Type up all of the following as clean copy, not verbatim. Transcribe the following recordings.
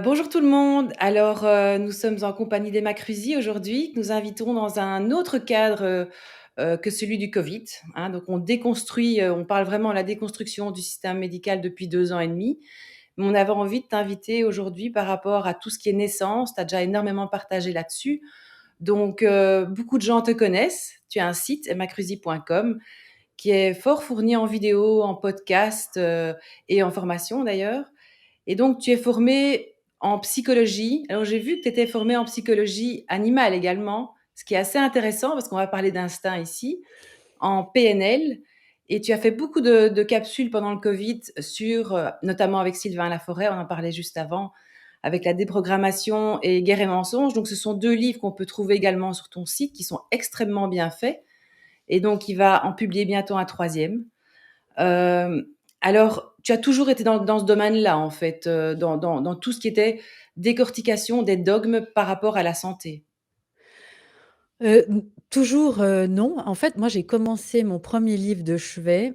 Bonjour tout le monde. Alors, nous sommes en compagnie d'Emma Cruzy aujourd'hui, que nous invitons dans un autre cadre, que celui du Covid, hein. Donc on déconstruit, on parle vraiment de la déconstruction du système médical depuis 2 ans et demi. Mais on avait envie de t'inviter aujourd'hui par rapport à tout ce qui est naissance. Tu as déjà énormément partagé là-dessus. Donc, beaucoup de gens te connaissent. Tu as un site emmacruzy.com qui est fort fourni en vidéo, en podcast, et en formation d'ailleurs. Et donc, tu es formé en psychologie. Alors, j'ai vu que tu étais formé en psychologie animale également, ce qui est assez intéressant parce qu'on va parler d'instinct ici, en PNL. Et tu as fait beaucoup de capsules pendant le Covid sur, notamment avec Sylvain Laforêt, on en parlait juste avant, avec la déprogrammation et Guerre et mensonges. Donc, ce sont 2 livres qu'on peut trouver également sur ton site qui sont extrêmement bien faits. Et donc, il va en publier bientôt un troisième. Alors, tu as toujours été dans ce domaine-là, en fait, dans tout ce qui était décortication des dogmes par rapport à la santé? N toujours, non. En fait, moi, j'ai commencé mon premier livre de chevet,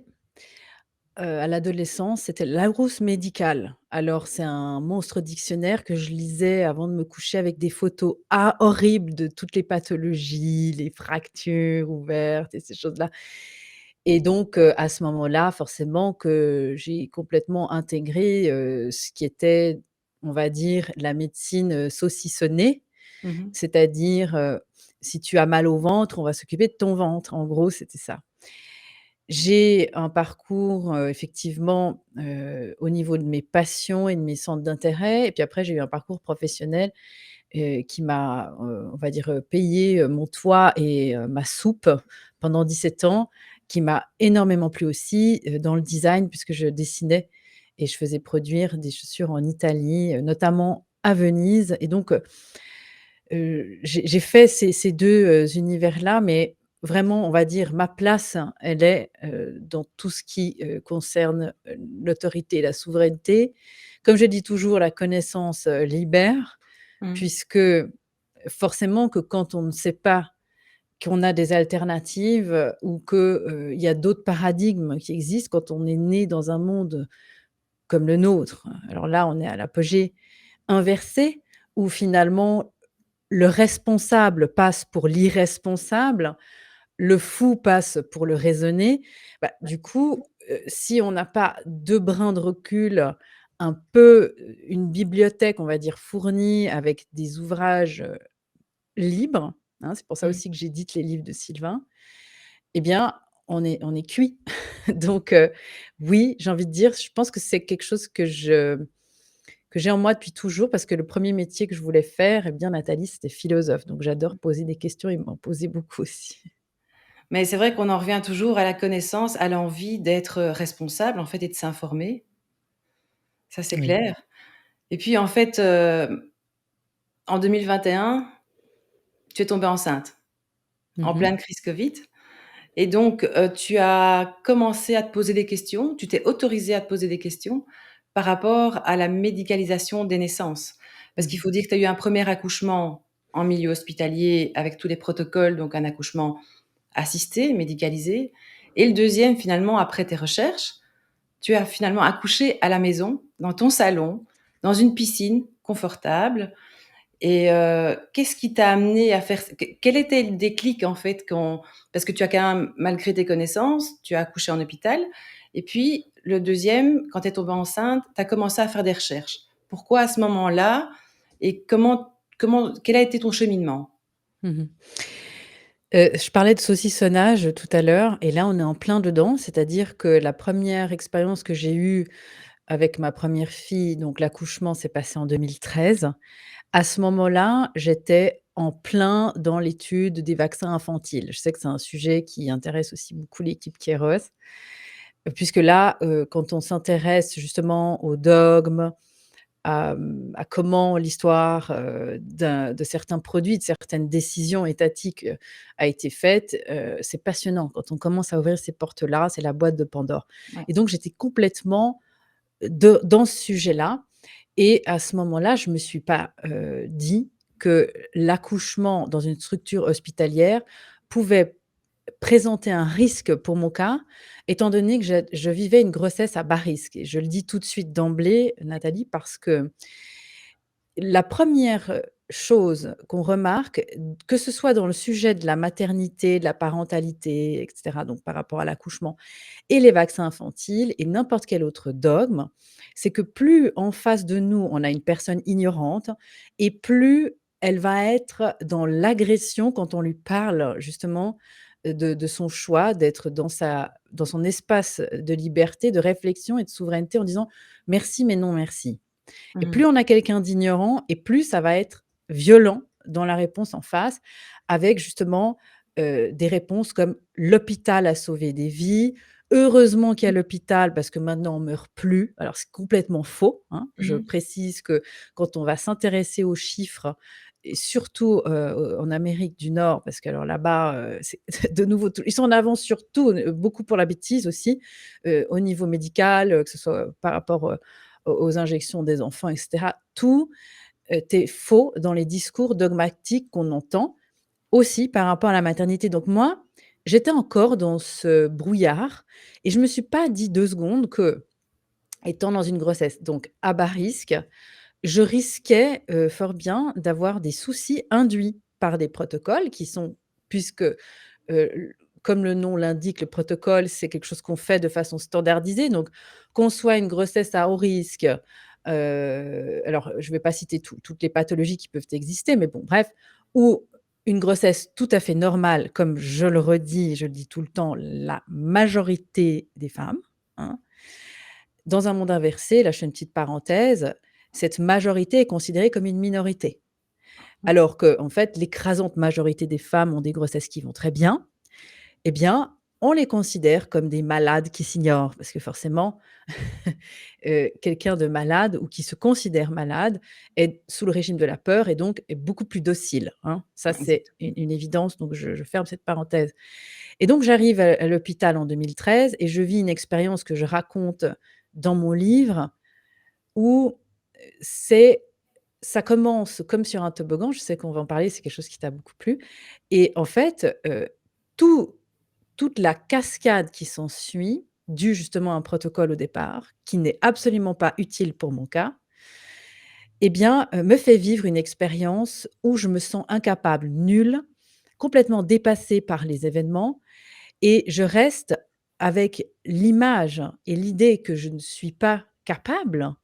à l'adolescence, c'était Larousse médicale. Alors, c'est un monstre dictionnaire que je lisais avant de me coucher avec des photos horribles de toutes les pathologies, les fractures ouvertes et ces choses-là. Et donc, à ce moment-là, forcément que j'ai complètement intégré, ce qui était, on va dire, la médecine, saucissonnée. Mmh mh. C'est-à-dire, si tu as mal au ventre, on va s'occuper de ton ventre. En gros, c'était ça. J'ai un parcours, effectivement, au niveau de mes passions et de mes centres d'intérêt et puis après j'ai eu un parcours professionnel, qui m'a, on va dire, payé, mon toit et ma soupe pendant 17 ans, qui m'a énormément plu aussi, dans le design puisque je dessinais et je faisais produire des chaussures en Italie, notamment à Venise et donc, j'ai fait ces 2 univers-là, mais vraiment, on va dire, ma place, hein, elle est, dans tout ce qui, concerne, l'autorité et la souveraineté. Comme je dis toujours, la connaissance, libère, Mmh. puisque forcément que quand on ne sait pas qu'on a des alternatives, ou que, il y a d'autres paradigmes qui existent quand on est né dans un monde comme le nôtre. Alors là, on est à l'apogée inversée où finalement le responsable passe pour l'irresponsable, le fou passe pour le raisonné. Bah, du coup, si on n'a pas 2 brins de recul, un peu, une bibliothèque, on va dire, fournie avec des ouvrages, libres, hein, c'est pour ça Mmh. aussi que j'édite les livres de Sylvain, eh bien, on est cuit. Donc, oui, j'ai envie de dire, je pense que c'est quelque chose que j'ai en moi depuis toujours parce que le premier métier que je voulais faire, eh bien, Nathalie, c'était philosophe. Donc j'adore poser des questions et m'en poser beaucoup aussi. Mais c'est vrai qu'on en revient toujours à la connaissance, à l'envie d'être, responsable, en fait, et de s'informer. Ça, c'est Oui. clair. Et puis, en fait, en 2021, tu es tombée enceinte, en Mmh. pleine crise Covid. Et donc, tu as commencé à te poser des questions, tu t'es autorisée à te poser des questions par rapport à la médicalisation des naissances. Parce qu'il Mmh. faut dire que tu as eu un premier accouchement en milieu hospitalier avec tous les protocoles, donc un accouchement assisté, médicalisé, et le deuxième finalement après tes recherches, tu as finalement accouché à la maison, dans ton salon, dans une piscine confortable. Et qu'est-ce qui t'a amené à faire quel était le déclic en fait quand parce que tu as quand même, malgré tes connaissances, tu as accouché en hôpital et puis le deuxième, quand tu es tombée enceinte, tu as commencé à faire des recherches. Pourquoi à ce moment-là et comment quel a été ton cheminement? Mmh. Je parlais de saucissonnage tout à l'heure et là, on est en plein dedans. C'est-à-dire que la première expérience que j'ai eue avec ma première fille, donc l'accouchement s'est passé en 2013. À ce moment-là, j'étais en plein dans l'étude des vaccins infantiles. Je sais que c'est un sujet qui intéresse aussi beaucoup l'équipe Kairos, puisque là, quand on s'intéresse justement aux dogmes, à comment l'histoire, de certains produits, de certaines décisions étatiques, a été faite, c'est passionnant. Quand on commence à ouvrir ces portes-là, c'est la boîte de Pandore Ouais. et donc j'étais complètement dans ce sujet-là et à ce moment-là, je me suis pas, dit que l'accouchement dans une structure hospitalière pouvait présenter un risque pour mon cas, étant donné que je vivais une grossesse à bas risque et je le dis tout de suite d'emblée, Nathalie, parce que la première chose qu'on remarque, que ce soit dans le sujet de la maternité, de la parentalité et cetera, donc par rapport à l'accouchement et les vaccins infantiles et n'importe quel autre dogme, c'est que plus en face de nous, on a une personne ignorante et plus elle va être dans l'agression quand on lui parle justement, de son choix d'être dans son espace de liberté, de réflexion et de souveraineté en disant: «Merci, mais non merci». Et Mmh. plus on a quelqu'un d'ignorant et plus ça va être violent dans la réponse en face, avec justement, des réponses comme: «L'hôpital a sauvé des vies», «Heureusement qu'il y a l'hôpital parce que maintenant on meurt plus». Alors c'est complètement faux, hein. Je Mmh. précise que quand on va s'intéresser aux chiffres et surtout, en Amérique du Nord, parce que alors là-bas, c'est de nouveau tout ils sont en avance sur tout, beaucoup pour la bêtise aussi, au niveau médical, que ce soit par rapport, aux injections des enfants et cetera. Tout est faux dans les discours dogmatiques qu'on entend, aussi par rapport à la maternité. Donc moi, j'étais encore dans ce brouillard et je me suis pas dit 2 secondes que, étant dans une grossesse donc à bas risque, je risquais, fort bien d'avoir des soucis induits par des protocoles qui sont puisque, l comme le nom l'indique, le protocole, c'est quelque chose qu'on fait de façon standardisée. Donc qu'on soit une grossesse à haut risque, alors je ne vais pas citer toutes les pathologies qui peuvent exister, mais bon bref, ou une grossesse tout à fait normale, comme je le redis, je le dis tout le temps, la majorité des femmes, hein. Dans un monde inversé, là je fais une petite parenthèse, cette majorité est considérée comme une minorité. Alors qu'en fait, l'écrasante majorité des femmes ont des grossesses qui vont très bien. Eh bien, on les considère comme des malades qui s'ignorent parce que forcément, quelqu'un de malade ou qui se considère malade est sous le régime de la peur et donc est beaucoup plus docile, hein. Ça, c'est Exactement. une évidence, donc je ferme cette parenthèse et donc j'arrive à l'hôpital en 2013 et je vis une expérience que je raconte dans mon livre où, c'est ça commence comme sur un toboggan. Je sais qu'on va en parler, c'est quelque chose qui t'a beaucoup plu et en fait, tout toute la cascade qui s'ensuit, due justement à un protocole au départ, qui n'est absolument pas utile pour mon cas, eh bien, me fait vivre une expérience où je me sens incapable, nulle, complètement dépassée par les événements et je reste avec l'image et l'idée que je ne suis pas capable,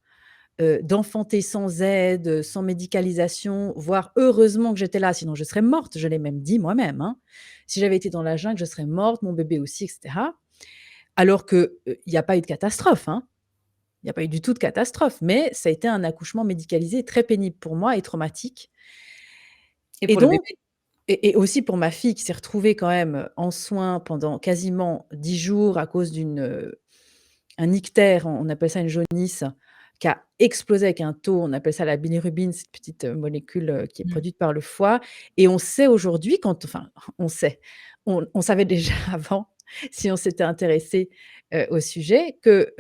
d'enfanter sans aide, sans médicalisation, voire heureusement que j'étais là, sinon je serais morte. Je l'ai même dit moi-même, hein. Si j'avais été dans la jungle, je serais morte, mon bébé aussi et cetera. Alors que, il y a pas eu de catastrophe, hein. Il y a pas eu du tout de catastrophe, mais ça a été un accouchement médicalisé très pénible pour moi et traumatique Et et pour le donc bébé? et aussi pour ma fille qui s'est retrouvée quand même, en soins pendant quasiment 10 jours à cause un ictère, on appelle ça une jaunisse, qui a explosé avec un taux, on appelle ça la bilirubine, cette petite, molécule, qui est Mmh. produite par le foie et on sait aujourd'hui on sait, on savait déjà avant, si on s'était intéressé, au sujet que,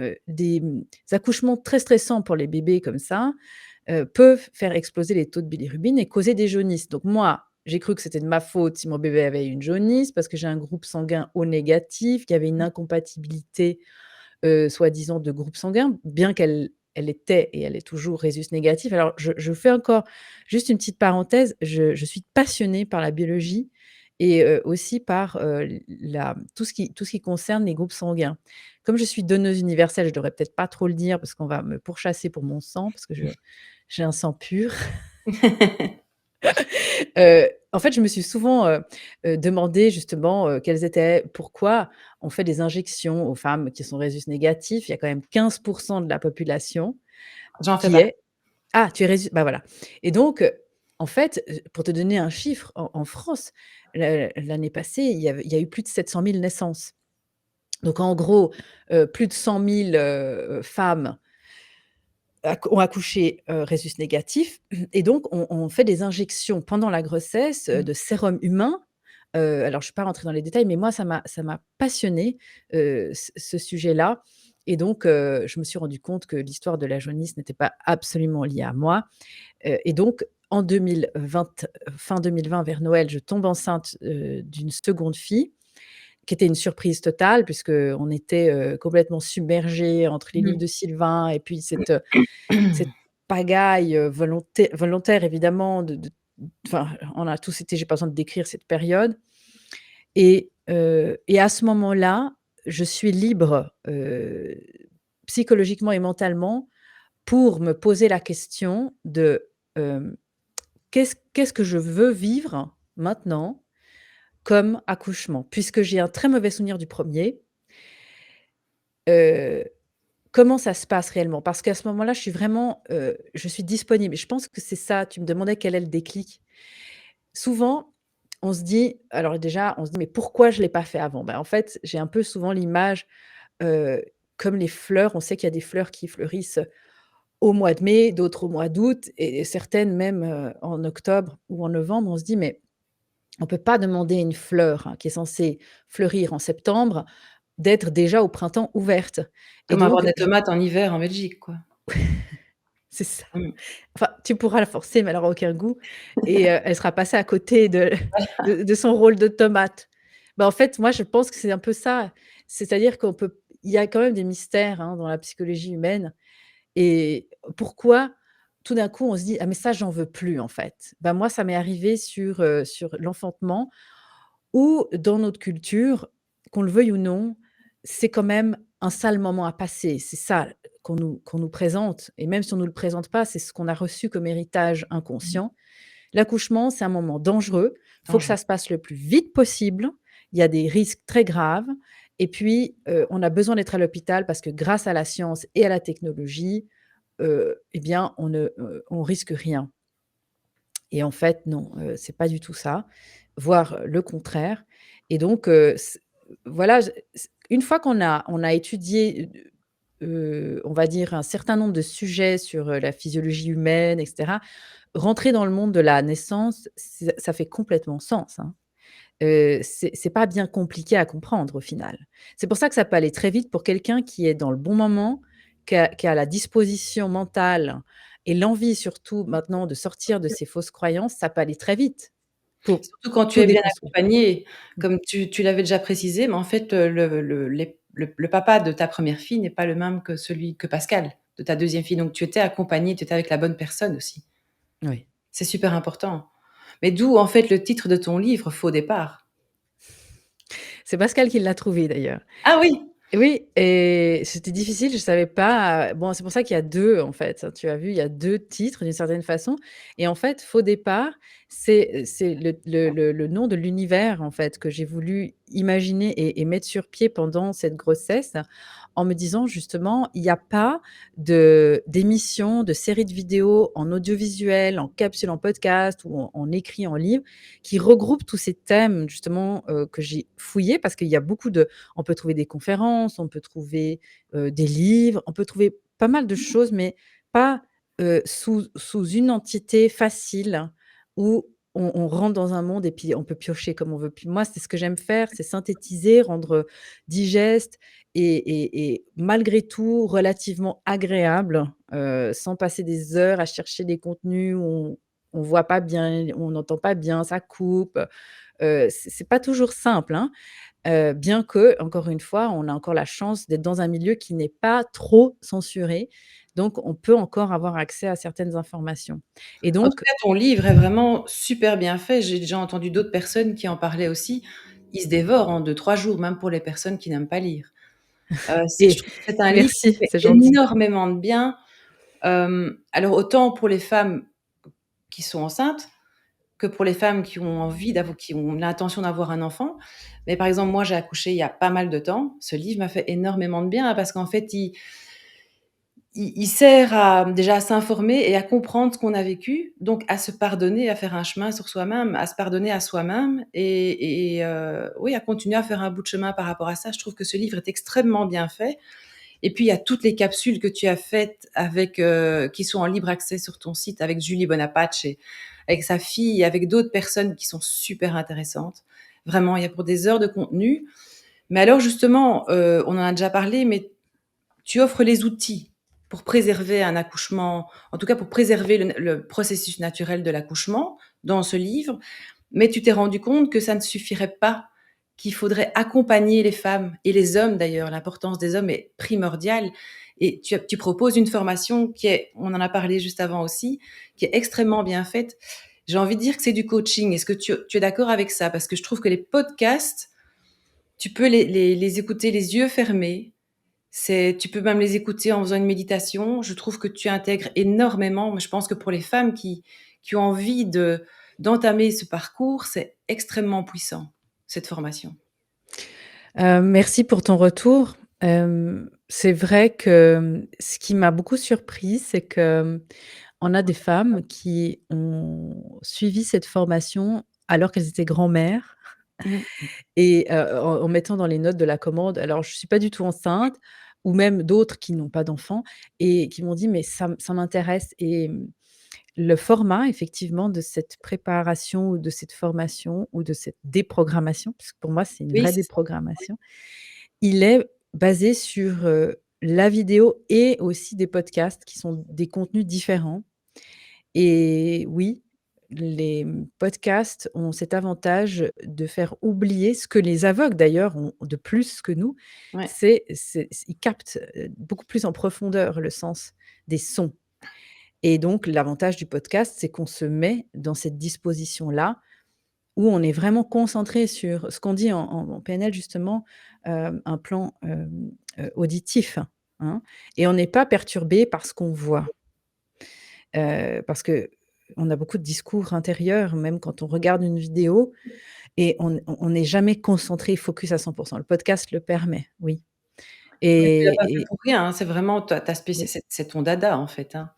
accouchements très stressants pour les bébés comme ça, peuvent faire exploser les taux de bilirubine et causer des jaunisses. Donc moi, j'ai cru que c'était de ma faute si mon bébé avait une jaunisse parce que j'ai un groupe sanguin O négatif, qu'il y avait une incompatibilité soi-disant de groupe sanguin, bien qu'elle était et elle est toujours Rhésus négatif. Alors je fais encore juste une petite parenthèse, je suis passionnée par la biologie et aussi par, la tout ce qui concerne les groupes sanguins. Comme je suis donneuse universelle, je devrais peut-être pas trop le dire parce qu'on va me pourchasser pour mon sang parce que j'ai un sang pur. En fait, je me suis souvent, demandé justement, quelles étaient pourquoi on fait des injections aux femmes qui sont Rhésus négatifs. Il y a quand même 15 de la population J'en fais qui partie. est tu es Rhésus bah, voilà et donc en fait, pour te donner un chiffre, en France, l'année passée, il y a eu plus de 700 000 naissances. Donc en gros, plus de 100 000, femmes ont accouché, rhésus négatif et donc on fait des injections pendant la grossesse, Mmh. de sérum humain. Alors je ne suis pas rentrée dans les détails, mais moi ça m'a passionnée, ce sujet-là et donc je me suis rendu compte que l'histoire de la jaunisse n'était pas absolument liée à moi, et donc en 2020, fin 2020 vers Noël, je tombe enceinte, d'une seconde fille qui était une surprise totale puisqu'on était, complètement submergés entre les livres Mmh. de Sylvain et puis cette pagaille, volontaire évidemment de enfin, on a tous été j'ai pas besoin de décrire cette période et à ce moment-là, je suis libre, psychologiquement et mentalement pour me poser la question de, hem, qu'est-ce que je veux vivre maintenant comme accouchement? Puisque j'ai un très mauvais souvenir du premier. Er Comment ça se passe réellement? Parce qu'à ce moment-là, je suis disponible et je pense que c'est ça. Tu me demandais quel est le déclic. Souvent, on se dit alors déjà, on se dit: «Mais pourquoi je l'ai pas fait avant?» En fait, j'ai un peu souvent l'image, heu, comme les fleurs, on sait qu'il y a des fleurs qui fleurissent au mois de mai, d'autres au mois d'août et certaines même, en octobre ou en novembre. On se dit: «Mais on peut pas demander à une fleur, qui est censée fleurir en septembre, d'être déjà au printemps ouverte» et Comme avoir donc des tomates en hiver en Belgique, quoi. c'est ça. Mmh. Enfin, tu pourras la forcer, mais elle aura aucun goût et elle sera passée à côté de de son rôle de tomate. En fait, moi, je pense que c'est un peu ça. C'est-à-dire qu'on peut il y a quand même des mystères, dans la psychologie humaine et pourquoi tout d'un coup on se dit: «Ah mais ça, j'en veux plus, en fait». Moi, ça m'est arrivé sur l'enfantement où dans notre culture, qu'on le veuille ou non, c'est quand même un sale moment à passer. C'est ça qu'on nous présente et même si on nous le présente pas, c'est ce qu'on a reçu comme héritage Mmh. inconscient. L'accouchement, c'est un moment dangereux, il faut que Dangereux. ça se passe le plus vite possible. Il y a des risques très graves et puis, on a besoin d'être à l'hôpital parce que grâce à la science et à la technologie, eh bien, on risque rien. Et en fait, non, c'est pas du tout ça, voire le contraire et donc voilà, je c une fois qu'on a étudié, on va dire un certain nombre de sujets sur, la physiologie humaine et cetera, rentrer dans le monde de la naissance, ça fait complètement sens, hein. C'est pas bien compliqué à comprendre au final. C'est pour ça que ça peut aller très vite pour quelqu'un qui est dans le bon moment, qui a la disposition mentale et l'envie surtout maintenant de sortir de ses fausses croyances, ça peut aller très vite pour Surtout quand tu tout es bien déconstruire. accompagné, Mmh. comme tu l'avais déjà précisé, mais en fait, le papa de ta première fille n'est pas le même que celui que Pascal, de ta deuxième fille. Donc tu étais accompagné, tu étais avec la bonne personne aussi. Oui. C'est super important. Mais d'où, en fait, le titre de ton livre, Faux départ. C'est Pascal qui l'a trouvé d'ailleurs. Ah oui! Oui et c'était difficile, je savais pas, bon, c'est pour ça qu'il y a 2 en fait, hein. Tu as vu, il y a 2 titres d'une certaine façon et en fait, Faux départ, c'est le nom de l'univers en fait que j'ai voulu imaginer et mettre sur pied pendant cette grossesse, en me disant justement: «Il y a pas d'émissions, de séries de vidéos en audiovisuel, en capsule, en podcast ou en écrit, en livre, qui regroupent tous ces thèmes justement, que j'ai fouillés» parce qu'il y a beaucoup de on peut trouver des conférences, on peut trouver, des livres, on peut trouver pas mal de choses, mais pas, sous une entité facile où on rentre dans un monde et puis on peut piocher comme on veut. Puis moi, c'est ce que j'aime faire, c'est synthétiser, rendre, digeste et malgré tout relativement agréable, sans passer des heures à chercher des contenus où on voit pas bien, on n'entend pas bien, ça coupe, c'est pas toujours simple, hein. Bien que, encore une fois, on a encore la chance d'être dans un milieu qui n'est pas trop censuré, donc on peut encore avoir accès à certaines informations et En tout donc cas, ton livre est vraiment super bien fait. J'ai déjà entendu d'autres personnes qui en parlaient aussi. Il se dévore en 2-3 jours, même pour les personnes qui n'aiment pas lire. C'est je et trouve que c'est un livre qui merci, fait c'est gentil. énormément de bien. Alors autant pour les femmes qui sont enceintes, que pour les femmes qui ont l'intention d'avoir un enfant. Mais par exemple, moi, j'ai accouché il y a pas mal de temps. Ce livre m'a fait énormément de bien parce qu'en fait, il sert à déjà à s'informer et à comprendre ce qu'on a vécu, donc à se pardonner, à faire un chemin sur soi-même, à se pardonner à soi-même oui, à continuer à faire un bout de chemin par rapport à ça. Je trouve que ce livre est extrêmement bien fait et puis il y a toutes les capsules que tu as faites avec, qui sont en libre accès sur ton site avec Julie Bonaparte et avec sa fille et avec d'autres personnes qui sont super intéressantes. Vraiment, il y a pour des heures de contenu. Mais alors justement, on en a déjà parlé, mais tu offres les outils pour préserver un accouchement, en tout cas pour préserver le processus naturel de l'accouchement dans ce livre, mais tu t'es rendu compte que ça ne suffirait pas, qu'il faudrait accompagner les femmes et les hommes d'ailleurs. L'importance des hommes est primordiale et tu proposes une formation qui est, on en a parlé juste avant aussi, qui est extrêmement bien faite. J'ai envie de dire que c'est du coaching. Est-ce que tu es d'accord avec ça? Parce que je trouve que les podcasts, tu peux les écouter les yeux fermés. Tu peux même les écouter en faisant une méditation. Je trouve que tu intègres énormément. Mais je pense que pour les femmes qui ont envie d'entamer ce parcours, c'est extrêmement puissant, cette formation. Merci pour ton retour. C'est vrai que, ce qui m'a beaucoup surprise, c'est que, on a des femmes qui ont suivi cette formation alors qu'elles étaient grand-mères Mmh. et en mettant dans les notes de la commande: «Alors je suis pas du tout enceinte» ou même d'autres qui n'ont pas d'enfants et qui m'ont dit: «Mais ça m'intéresse» et le format effectivement de cette préparation ou de cette formation ou de cette déprogrammation, parce que pour moi c'est une Oui, vraie c'est ça. déprogrammation, il est basé sur, la vidéo et aussi des podcasts qui sont des contenus différents et oui, les, podcasts ont cet avantage de faire oublier ce que les aveugles d'ailleurs ont de plus que nous, Ouais. c'est ils captent, beaucoup plus en profondeur le sens des sons et donc l'avantage du podcast, c'est qu'on se met dans cette disposition-là où on est vraiment concentré sur ce qu'on dit en PNL justement, un plan, auditif, hein et on n'est pas perturbé par ce qu'on voit. Parce qu'on a beaucoup de discours intérieurs, même quand on regarde une vidéo et on n'est jamais concentré, focus à 100. Le podcast le permet, oui Mais tu l'as pas fait et pour rien, hein, c'est vraiment ta spécia oui, c'est ton dada, en fait, hein.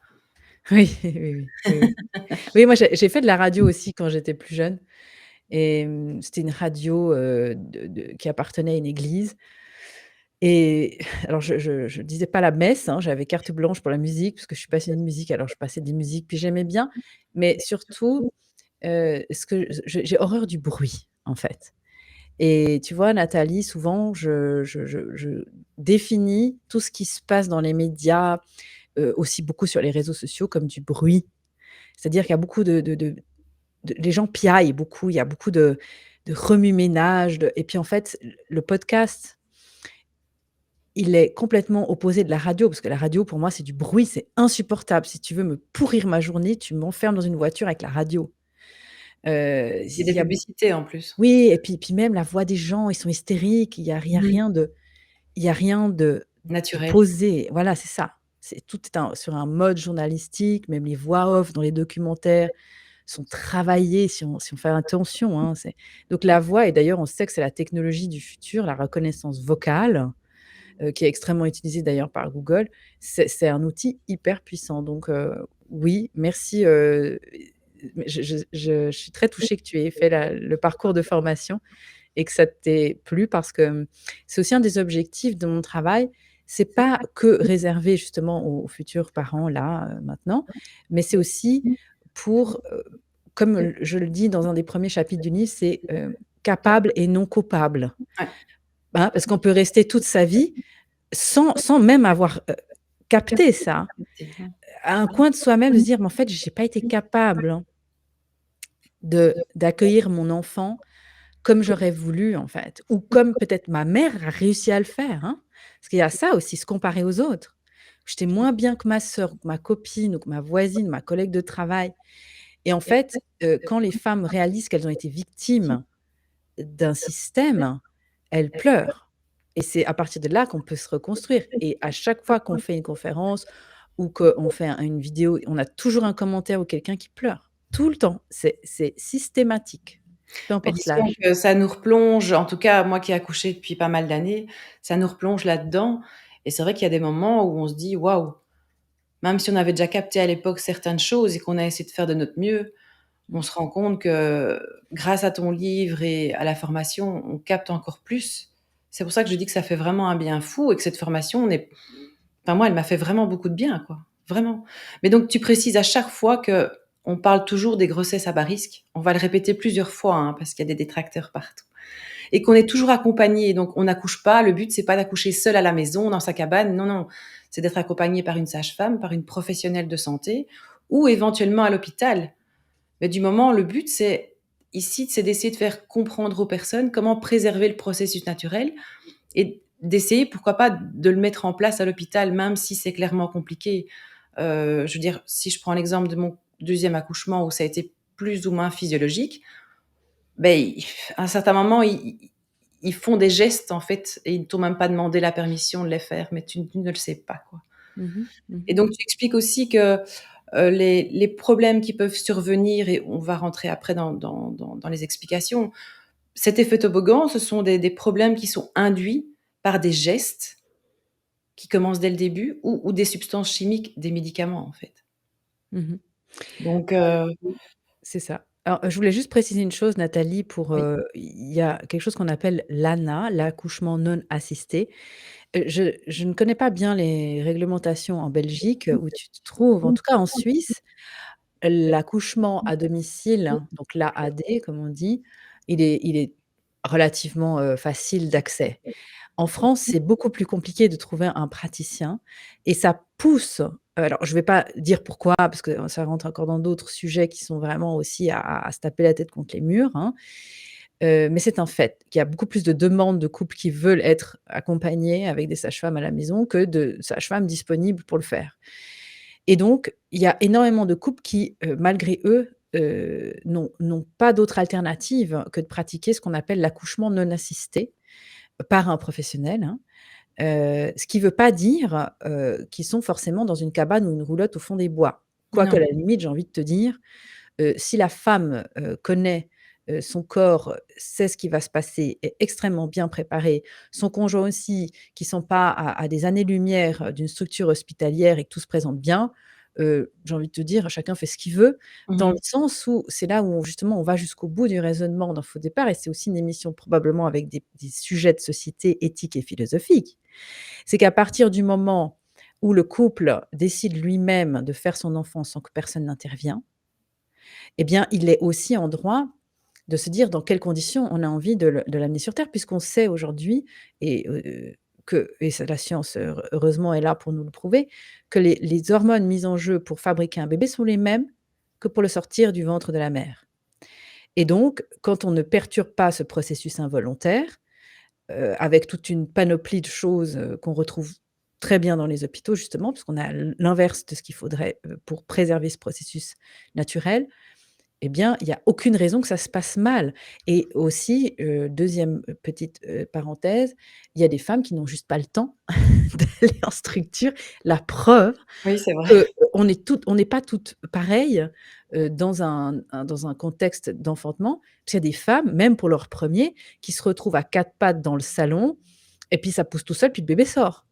oui, oui, oui, oui, oui. Oui, moi j'ai fait de la radio aussi quand j'étais plus jeune et c'était une radio, de qui appartenait à une église et alors je disais pas la messe, hein, j'avais carte blanche pour la musique parce que je suis passionnée de musique, alors je passais des musiques, puis j'aimais bien, mais surtout, ce que j'ai horreur du bruit, en fait et tu vois, Nathalie, souvent je définis tout ce qui se passe dans les médias, aussi beaucoup sur les réseaux sociaux comme du bruit. C'est-à-dire qu'il y a beaucoup de les gens piaillent beaucoup, il y a beaucoup de remue-ménage, de et puis en fait, le podcast, il est complètement opposé de la radio, parce que la radio, pour moi, c'est du bruit, c'est insupportable. Si tu veux me pourrir ma journée, tu m'enfermes dans une voiture avec la radio. Il y a Il des y a publicités, en plus. oui et puis même la voix des gens, ils sont hystériques, il y a Mmh. rien de il y a rien de Naturel. posé. Voilà, c'est ça. C'est tout est un sur un mode journalistique, même les voix off dans les documentaires sont travaillées si on fait attention, hein, c'est donc la voix et d'ailleurs on sait que c'est la technologie du futur, la reconnaissance vocale, qui est extrêmement utilisée d'ailleurs par Google. C'est un outil hyper puissant donc oui, merci, mais je suis très touchée que tu aies fait le parcours de formation et que ça t'ait plu parce que, c'est aussi un des objectifs de mon travail. C'est pas que réservé justement aux futurs parents là, maintenant, mais c'est aussi pour, comme je le dis dans un des premiers chapitres du livre, c'est, capable et non coupable. Ouais. Hein, parce qu'on peut rester toute sa vie sans même avoir, capté ça, Effectivement. à un coin de soi-même de se dire: «Mais en fait, j'ai pas été capable, hein, d'accueillir mon enfant comme j'aurais voulu, en fait, ou comme peut-être ma mère a réussi à le faire, hein». Parce qu'il y a ça aussi, se comparer aux autres. J'étais moins bien que ma sœur, ou que ma copine, ou que ma voisine, ma collègue de travail et en fait, quand les femmes réalisent qu'elles ont été victimes d'un système, elles pleurent et c'est à partir de là qu'on peut se reconstruire et à chaque fois qu'on fait une conférence ou qu'on fait une vidéo, on a toujours un commentaire ou quelqu'un qui pleure. Tout le temps, c'est systématique, peu Mais importe disons l'âge. que ça nous replonge, en tout cas moi qui ai accouché depuis pas mal d'années, ça nous replonge là-dedans et c'est vrai qu'il y a des moments où on se dit: «Waouh!» Même si on avait déjà capté à l'époque certaines choses et qu'on a essayé de faire de notre mieux, on se rend compte que grâce à ton livre et à la formation, on capte encore plus. C'est pour ça que je dis que ça fait vraiment un bien fou et que cette formation n'est enfin moi, elle m'a fait vraiment beaucoup de bien, quoi, vraiment. Mais donc tu précises à chaque fois qu'on parle toujours des grossesses à bas risque. On va le répéter plusieurs fois, hein, parce qu'il y a des détracteurs partout et qu'on est toujours accompagné. Donc on n'accouche pas, le but c'est pas d'accoucher seul à la maison, dans sa cabane, non, non. C'est d'être accompagné par une sage-femme, par une professionnelle de santé ou éventuellement à l'hôpital. Mais du moment le but c'est ici, c'est d'essayer de faire comprendre aux personnes comment préserver le processus naturel et d'essayer, pourquoi pas, de le mettre en place à l'hôpital, même si c'est clairement compliqué. Je veux dire, si je prends l'exemple de mon deuxième accouchement où ça a été plus ou moins physiologique, ben, à un certain moment, ils font des gestes, en fait, et ils ne t'ont même pas demandé la permission de les faire, mais tu ne le sais pas, quoi. Mmh mh. Et Mmh. donc, tu expliques aussi que les problèmes qui peuvent survenir, et on va rentrer après dans les explications, cet effet toboggan, ce sont des problèmes qui sont induits par des gestes qui commencent dès le début ou des substances chimiques, des médicaments, en fait. Mmh. Donc Oui, c'est ça. Alors, je voulais juste préciser une chose, Nathalie, pour, oui. il y a quelque chose qu'on appelle l'ANA, l'accouchement non assisté. Je ne connais pas bien les réglementations en Belgique, où tu te trouves. En tout cas en Suisse, l'accouchement à domicile, donc l'AAD comme on dit, il est relativement, facile d'accès. En France, c'est beaucoup plus compliqué de trouver un praticien et ça pousse, alors je vais pas dire pourquoi, parce que ça rentre encore dans d'autres sujets qui sont vraiment aussi à se taper la tête contre les murs, hein. Mais c'est un fait qu'il y a beaucoup plus de demandes de couples qui veulent être accompagnés avec des sages-femmes à la maison que de sages-femmes disponibles pour le faire. Et donc, il y a énormément de couples qui, malgré eux, n'ont pas d'autre alternative que de pratiquer ce qu'on appelle l'accouchement non assisté par un professionnel, hein. Ce qui ne veut pas dire, qu'ils sont forcément dans une cabane ou une roulotte au fond des bois. Quoique à Non. la limite, j'ai envie de te dire, si la femme, connaît, son corps, sait ce qui va se passer, est extrêmement bien préparée, son conjoint aussi, qui sont pas à des années-lumière, d'une structure hospitalière et que tout se présente bien, j'ai envie de te dire, chacun fait ce qu'il veut, Mmh dans le mh. sens où c'est là où justement on va jusqu'au bout du raisonnement d'un faux départ et c'est aussi une émission probablement avec des sujets de société éthiques et philosophiques. C'est qu'à partir du moment où le couple décide lui-même de faire son enfant sans que personne n'intervient, eh bien, il est aussi en droit de se dire dans quelles conditions on a envie de l'amener sur terre, puisqu'on sait aujourd'hui et que et ça la science, heureusement est là pour nous le prouver, que les hormones mises en jeu pour fabriquer un bébé sont les mêmes que pour le sortir du ventre de la mère. Et donc, quand on ne perturbe pas ce processus involontaire, avec toute une panoplie de choses, qu'on retrouve très bien dans les hôpitaux justement, puisqu'on a l'inverse de ce qu'il faudrait, pour préserver ce processus naturel, eh bien, il y a aucune raison que ça se passe mal et aussi, 2e petite, parenthèse, il y a des femmes qui n'ont juste pas le temps d'aller en structure. La preuve Oui, c'est vrai. on n'est pas toutes pareilles, dans un contexte d'enfantement. Parce qu'il y a des femmes, même pour leur premier, qui se retrouvent à 4 pattes dans le salon et puis ça pousse tout seul, puis le bébé sort.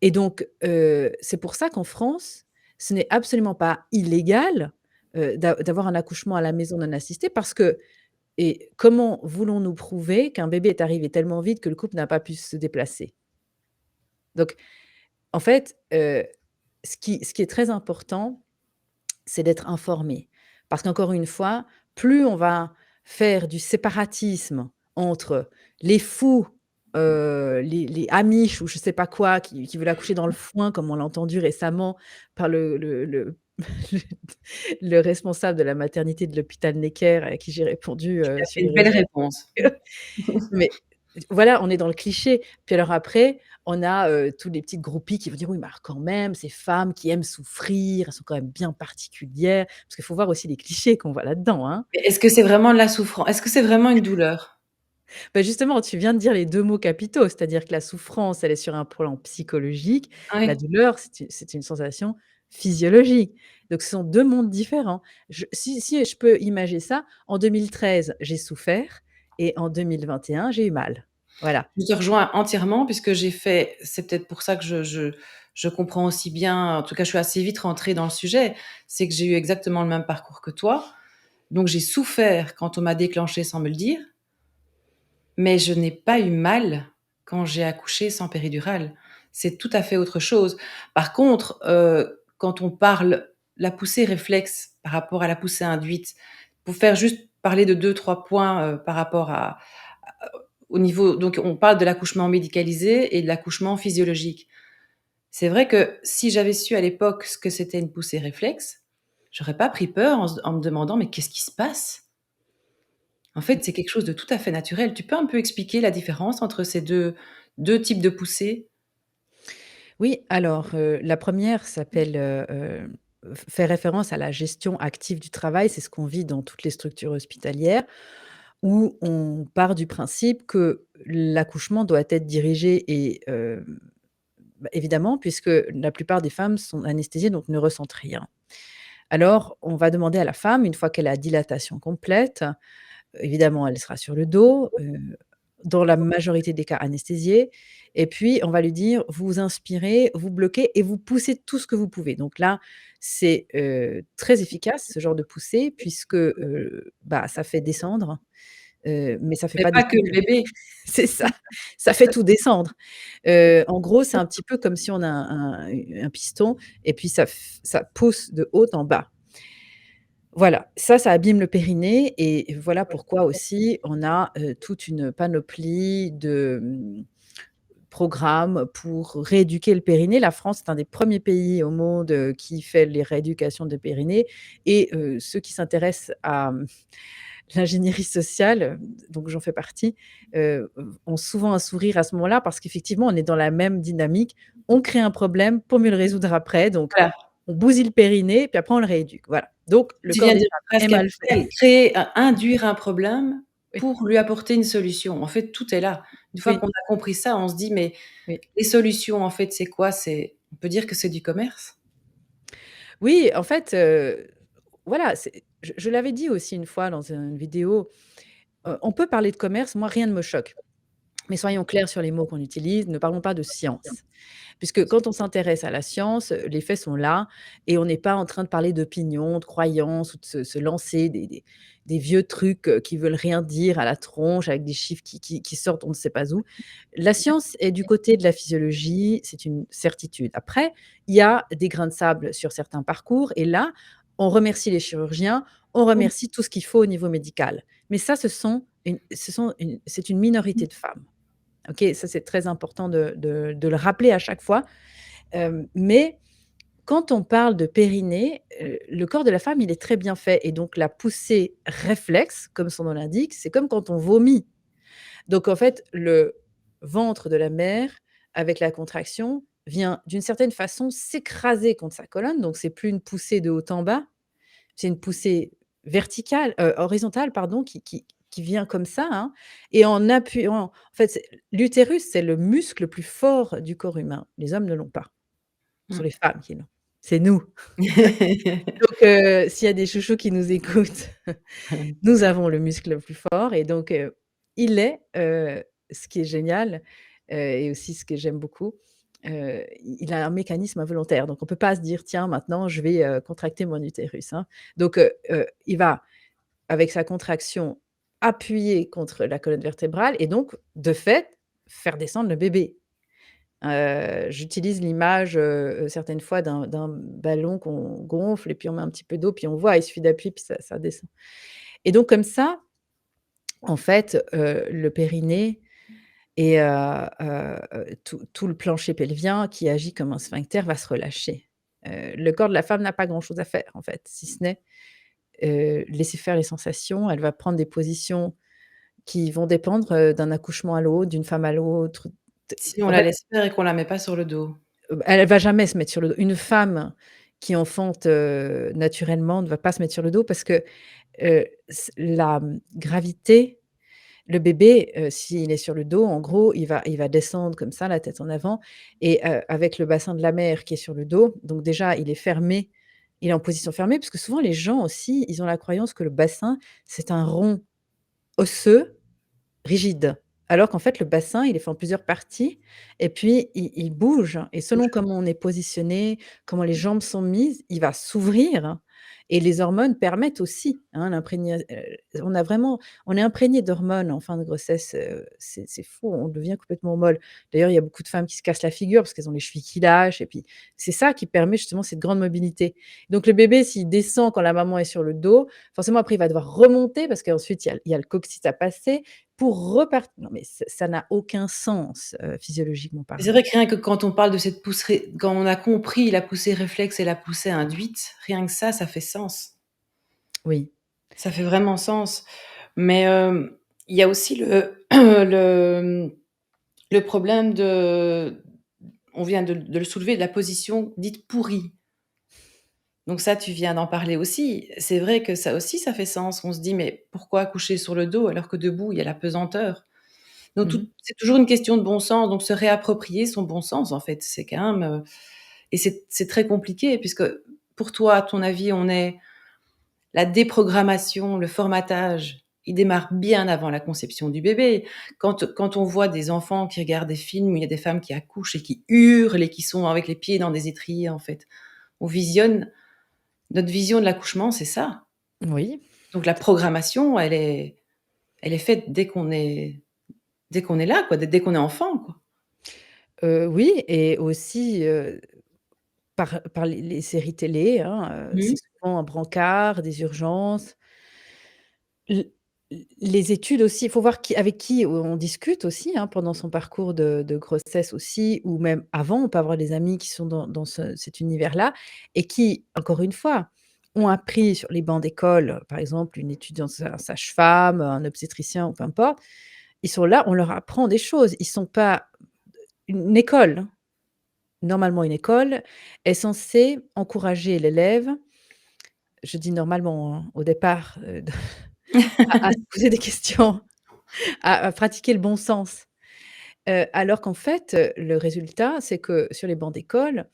Et donc, c'est pour ça qu'en France, ce n'est absolument pas illégal, d'avoir un accouchement à la maison non assisté parce que et comment voulons-nous prouver qu'un bébé est arrivé tellement vite que le couple n'a pas pu se déplacer? Donc en fait, ce qui est très important, c'est d'être informé. Parce qu'encore une fois, plus on va faire du séparatisme entre les fous, les amish ou je sais pas quoi, qui veulent accoucher dans le foin, comme on l'a entendu récemment par le le le responsable de la maternité de l'hôpital Necker à qui j'ai répondu, Tu as fait sur une les belle réseaux. réponse. Mais voilà, on est dans le cliché. Puis alors après, on a, tous les petites groupies qui vont dire: «Oui, mais alors quand même, ces femmes qui aiment souffrir, elles sont quand même bien particulières». Parce qu'il faut voir aussi les clichés qu'on voit là-dedans, hein. Mais est-ce que c'est vraiment de la souffrance? Est-ce que c'est vraiment une douleur? Bah, justement, tu viens de dire les 2 mots capitaux, c'est-à-dire que la souffrance, elle est sur un plan psychologique, la Oui. douleur, c'est une sensation physiologique. Donc ce sont 2 mondes différents. Si je peux imager ça, en 2013, j'ai souffert et en 2021, j'ai eu mal. Voilà. Je te rejoins entièrement puisque j'ai fait, c'est peut-être pour ça que je comprends aussi bien, en tout cas, je suis assez vite rentrée dans le sujet, c'est que j'ai eu exactement le même parcours que toi. Donc j'ai souffert quand on m'a déclenché sans me le dire, mais je n'ai pas eu mal quand j'ai accouché sans péridurale. C'est tout à fait autre chose. Par contre, quand on parle la poussée réflexe par rapport à la poussée induite, pour faire juste parler de deux trois points, par rapport à au niveau, donc on parle de l'accouchement médicalisé et de l'accouchement physiologique. C'est vrai que si j'avais su à l'époque ce que c'était une poussée réflexe, j'aurais pas pris peur en me demandant: «Mais qu'est-ce qui se passe?» En fait, c'est quelque chose de tout à fait naturel. Tu peux un peu expliquer la différence entre ces deux types de poussées? Oui, alors, la première s'appelle, fait référence à la gestion active du travail. C'est ce qu'on vit dans toutes les structures hospitalières, où on part du principe que l'accouchement doit être dirigé et bah, évidemment, puisque la plupart des femmes sont anesthésiées, donc ne ressentent rien. Alors, on va demander à la femme, une fois qu'elle a dilatation complète, évidemment, elle sera sur le dos, dans la majorité des cas anesthésiée et puis on va lui dire: «Vous inspirez, vous bloquez et vous poussez tout ce que vous pouvez». Donc là, c'est, très efficace ce genre de poussée puisque, bah, ça fait descendre, mais ça fait Mais pas pas que descendre le bébé. c'est ça, ça fait tout descendre. En gros, c'est un petit peu comme si on a un piston et puis ça pousse de haut en bas. Voilà, ça abîme le périnée et voilà pourquoi aussi on a, toute une panoplie de, programmes pour rééduquer le périnée. La France est un des premiers pays au monde, qui fait les rééducations de périnée et ceux qui s'intéressent à, l'ingénierie sociale, donc j'en fais partie, ont souvent un sourire à ce moment-là parce qu'effectivement, on est dans la même dynamique. On crée un problème pour mieux le résoudre après, donc Voilà. on bousille le périnée, puis après on le rééduque, voilà. Donc le Tu corps viens de des dire femmes une est phrase mal fait. capitale, créer, induire un problème Oui, pour lui apporter une solution. En fait, tout est là. Une fois oui, qu'on a compris ça, on se dit: «Mais oui. les solutions, en fait, c'est quoi?» On peut dire que c'est du commerce? Oui, en fait, voilà, je l'avais dit aussi une fois dans une vidéo, on peut parler de commerce, moi rien ne me choque. Mais soyons clairs sur les mots qu'on utilise, ne parlons pas de science. Puisque quand on s'intéresse à la science, les faits sont là et on n'est pas en train de parler d'opinion, de croyances ou de se lancer des vieux trucs, qui veulent rien dire à la tronche avec des chiffres qui sortent on ne sait pas où. La science est du côté de la physiologie, c'est une certitude. Après, il y a des grains de sable sur certains parcours et là, on remercie les chirurgiens, on Mmh. remercie tout ce qu'il faut au niveau médical. Mais ça, c'est une minorité de femmes. OK, ça c'est très important de le rappeler à chaque fois. Mais quand on parle de périnée, le corps de la femme, il est très bien fait et donc la poussée réflexe, comme son nom l'indique, c'est comme quand on vomit. Donc en fait, le ventre de la mère, avec la contraction, vient d'une certaine façon s'écraser contre sa colonne, donc c'est plus une poussée de haut en bas, c'est une poussée verticale, horizontale pardon, qui vient comme ça, hein et en appuyant en fait, l'utérus, c'est le muscle le plus fort du corps humain. Les hommes ne l'ont pas. Ce sont Mmh. les femmes qui l'ont. C'est nous. Donc s'il y a des chouchous qui nous écoutent, nous avons le muscle le plus fort et donc il est, ce qui est génial, et aussi ce que j'aime beaucoup, il a un mécanisme involontaire. Donc on peut pas se dire: «Tiens, maintenant je vais, contracter mon utérus», hein. Donc il va, avec sa contraction, appuyer contre la colonne vertébrale et donc de fait, faire descendre le bébé. J'utilise l'image, certaines fois d'un ballon qu'on gonfle et puis on met un petit peu d'eau, puis on voit, il suffit d'appuyer puis ça descend et donc comme ça, en fait, le périnée et tout le plancher pelvien qui agit comme un sphincter va se relâcher. Le corps de la femme n'a pas grand chose à faire en fait, si ce n'est, laisser faire les sensations. Elle va prendre des positions qui vont dépendre, d'un accouchement à l'autre, d'une femme à l'autre. T Si on En la fait, laisse faire et qu'on la met pas sur le dos. elle va jamais se mettre sur le dos. Une femme qui enfante, naturellement ne va pas se mettre sur le dos parce que, gravité, le bébé, s'il est sur le dos, en gros, il va descendre comme ça, la tête en avant et avec le bassin de la mère qui est sur le dos, donc déjà il est fermé, il est en position fermée parce que souvent les gens aussi, ils ont la croyance que le bassin, c'est un rond osseux rigide. Alors qu'en fait, le bassin, il est fait en plusieurs parties et puis il bouge et selon comment on est positionné, comment les jambes sont mises, il va s'ouvrir et les hormones permettent aussi, hein, on est imprégné d'hormones en fin de grossesse, c'est fou, on devient complètement molle. D'ailleurs, il y a beaucoup de femmes qui se cassent la figure parce qu'elles ont les chevilles qui lâchent et puis c'est ça qui permet justement cette grande mobilité. Donc le bébé, s'il descend quand la maman est sur le dos, forcément après il va devoir remonter parce qu'ensuite il y a le coccyx à passer pour repartir. Non, mais ça n'a aucun sens, physiologiquement Mais c'est parlant. vrai que rien que quand on parle de cette poussée quand on a compris la poussée réflexe et la poussée induite, rien que ça fait sens. Oui. Ça fait vraiment sens. Mais, il y a aussi le, le problème de on vient de le soulever, de la position dite pourrie. Donc ça, tu viens d'en parler aussi. C'est vrai que ça aussi, ça fait sens. On se dit: «Mais pourquoi coucher sur le dos alors que debout, il y a la pesanteur?» Donc Mmh mh. c'est toujours une question de bon sens, donc se réapproprier son bon sens, en fait, c'est quand même, et c'est très compliqué puisque pour toi, à ton avis, on est la déprogrammation, le formatage, il démarre bien avant la conception du bébé. Quand on voit des enfants qui regardent des films où il y a des femmes qui accouchent et qui hurlent et qui sont avec les pieds dans des étriers, en fait, on visionne notre vision de l'accouchement, c'est ça. Oui, Donc la programmation, elle est faite dès qu'on est là, quoi, dès qu'on est enfant, quoi. oui et aussi, par les séries télé, hein, Mmh. c'est souvent un brancard, des urgences. L les études aussi, il faut voir qui avec qui on discute aussi, hein, pendant son parcours de grossesse aussi ou même avant. On peut avoir des amis qui sont dans cet univers-là et qui, encore une fois, ont appris sur les bancs d'école, par exemple, une étudiante sage-femme, un obstétricien ou peu importe. Ils sont là, on leur apprend des choses. Ils sont pas une école, normalement une école est censée encourager l'élève, je dis normalement, hein, au départ, à se poser des questions, à pratiquer le bon sens. Alors qu'en fait, le résultat, c'est que sur les bancs d'école,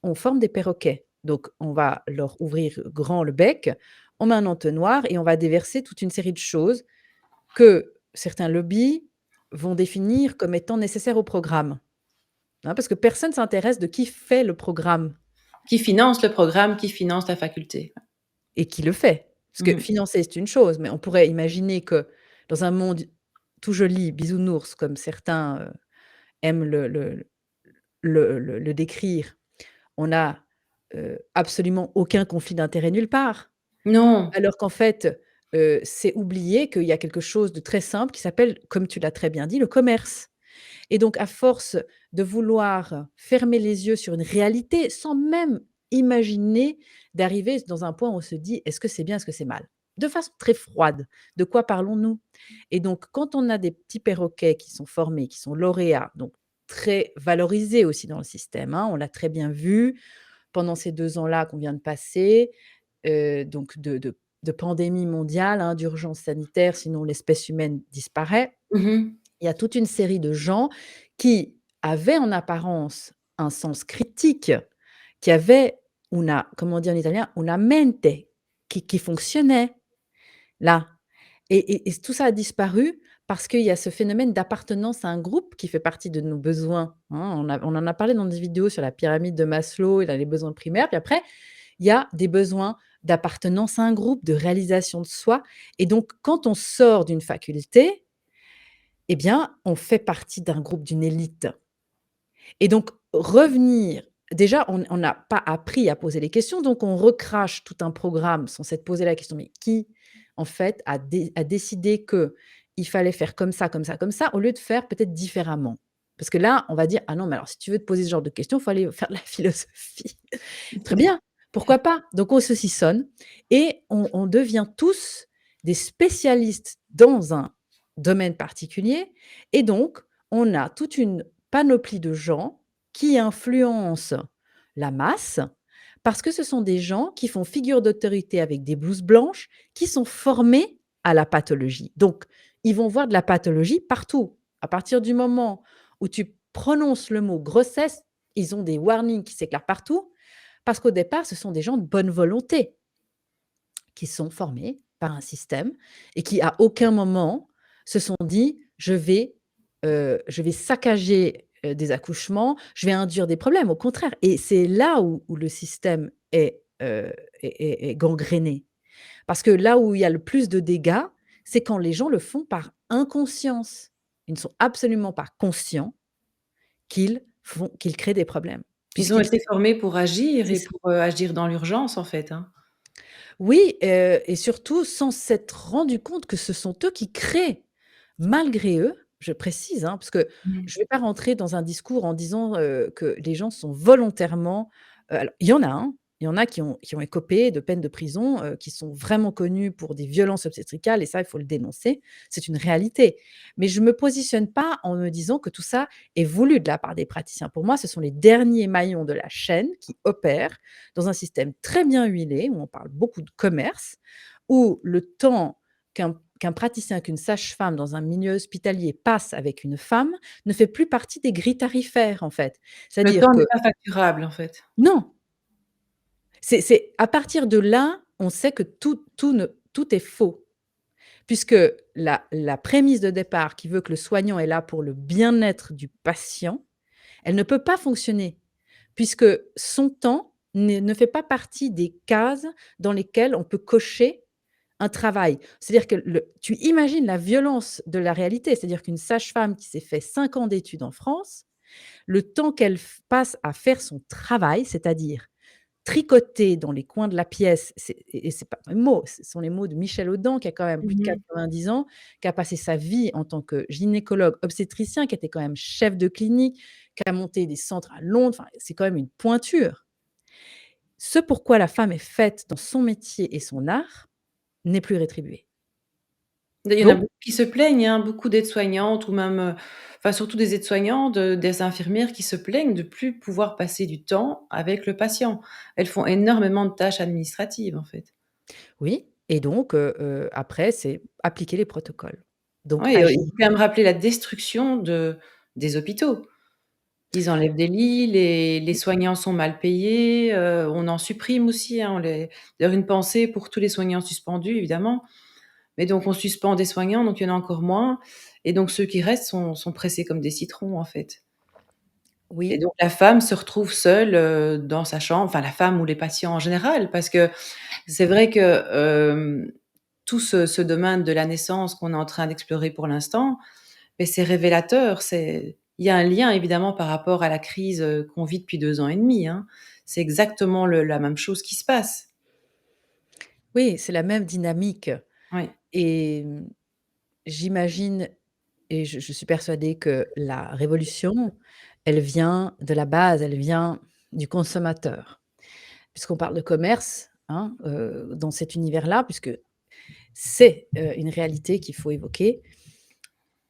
on forme des perroquets. Donc on va leur ouvrir grand le bec, on met un entonnoir et on va déverser toute une série de choses que certains lobbies vont définir comme étant nécessaires au programme, hein, parce que personne s'intéresse de qui fait le programme Qui finance le programme, qui finance la faculté. et qui le fait. Parce que Mmh. financer, c'est une chose, mais on pourrait imaginer que dans un monde tout joli, bisounours, comme certains, aiment le décrire, on a, absolument aucun conflit d'intérêts nulle part. Non. Alors qu'en fait, c'est oublier qu'il y a quelque chose de très simple qui s'appelle, comme tu l'as très bien dit, le commerce. Et donc à force de vouloir fermer les yeux sur une réalité, sans même imaginer d'arriver dans un point où on se dit: «Est-ce que c'est bien? Est-ce que c'est mal?» De façon très froide. De quoi parlons-nous? Et donc quand on a des petits perroquets qui sont formés, qui sont lauréats, donc très valorisés aussi dans le système, hein, on l'a très bien vu pendant ces 2 ans-là qu'on vient de passer, donc de pandémie mondiale, hein, d'urgence sanitaire, sinon l'espèce humaine disparaît. Mmh mh. Il y a toute une série de gens qui avaient en apparence un sens critique, qui avaient una comment on dit en italien? Una mente qui fonctionnait là et tout ça a disparu parce qu'il y a ce phénomène d'appartenance à un groupe qui fait partie de nos besoins, hein. On en a parlé dans des vidéos sur la pyramide de Maslow et dans les besoins primaires, puis après il y a des besoins d'appartenance à un groupe, de réalisation de soi et donc quand on sort d'une faculté, eh bien, on fait partie d'un groupe, d'une élite et donc revenir déjà, on n'a pas appris à poser les questions, donc on recrache tout un programme sans s'être posé la question: «Mais qui, en fait, a décidé qu'il fallait faire comme ça, comme ça, comme ça, au lieu de faire peut-être différemment?» Parce que là, on va dire: «Ah non, mais alors si tu veux te poser ce genre de questions, il faut aller faire de la philosophie». Très bien, pourquoi pas? Donc on saucissonne et on devient tous des spécialistes dans un domaine particulier et donc on a toute une panoplie de gens qui influencent la masse parce que ce sont des gens qui font figure d'autorité avec des blouses blanches, qui sont formés à la pathologie. Donc ils vont voir de la pathologie partout. À partir du moment où tu prononces le mot grossesse, ils ont des warnings qui s'éclairent partout parce qu'au départ, ce sont des gens de bonne volonté qui sont formés par un système et qui, à aucun moment, se sont dit: je vais saccager, des accouchements, je vais induire des problèmes». Au contraire et c'est là où le système est gangréné. Parce que là où il y a le plus de dégâts, c'est quand les gens le font par inconscience. Ils ne sont absolument pas conscients qu'ils créent des problèmes, Ils ont puisqu'ils été formés pour agir c'est et ça. pour, agir dans l'urgence, en fait, hein. Oui, et surtout sans s'être rendu compte que ce sont eux qui créent, malgré eux, je précise, hein, parce que Mmh. je ne vais pas rentrer dans un discours en disant, que les gens sont volontairement alors il y en a, hein, il Il y en a qui ont écopé de peines de prison, qui sont vraiment connus pour des violences obstétricales et ça, il faut le dénoncer. C'est une réalité. Mais je ne me positionne pas en me disant que tout ça est voulu de la part des praticiens. Pour moi, ce sont les derniers maillons de la chaîne qui opèrent dans un système très bien huilé, où on parle beaucoup de commerce, où le temps qu'un praticien, qu'une sage-femme dans un milieu hospitalier passe avec une femme ne fait plus partie des grilles tarifaires, en fait. Le C'est-à-dire temps n'est que pas facturable, en fait. non, c'est à partir de là, on sait que tout est faux, puisque la prémisse de départ qui veut que le soignant est là pour le bien-être du patient, elle ne peut pas fonctionner, puisque son temps ne fait pas partie des cases dans lesquelles on peut cocher un travail. C'est-à-dire que tu imagines la violence de la réalité, c'est-à-dire qu'une sage-femme qui s'est fait 5 ans d'études en France, le temps qu'elle passe à faire son travail, c'est-à-dire tricoter dans les coins de la pièce, c'est pas mes mots, ce sont les mots de Michel Audin qui a quand même plus de Mmh mh. 90 ans, qui a passé sa vie en tant que gynécologue obstétricien, qui était quand même chef de clinique, qui a monté des centres à Londres, enfin, c'est quand même une pointure. Ce pourquoi la femme est faite dans son métier et son art n'est plus rétribué. Il y en a Donc beaucoup qui se plaignent, hein, beaucoup d'aides-soignantes ou même, enfin surtout des aides-soignantes, des infirmières qui se plaignent de plus pouvoir passer du temps avec le patient. Elles font énormément de tâches administratives, en fait. oui et donc après c'est appliquer les protocoles. Donc Oui, il agir. faut quand même rappeler la destruction des hôpitaux. Ils enlèvent des lits, les soignants sont mal payés, on en supprime aussi, hein, on les d'ailleurs une pensée pour tous les soignants suspendus évidemment, mais donc on suspend des soignants, donc il y en a encore moins et donc ceux qui restent sont pressés comme des citrons, en fait et Oui, donc la femme se retrouve seule, dans sa chambre, enfin la femme ou les patients en général, parce que c'est vrai que, tout ce domaine de la naissance qu'on est en train d'explorer pour l'instant, mais c'est révélateur, c'est il y a un lien évidemment par rapport à la crise, qu'on vit depuis 2 ans et demi, hein. C'est exactement la même chose qui se passe. oui, c'est la même dynamique Oui. et j'imagine et je suis persuadée que la révolution, elle vient de la base, elle vient du consommateur. Puisqu'on parle de commerce, hein, dans cet univers-là, puisque c'est, une réalité qu'il faut évoquer.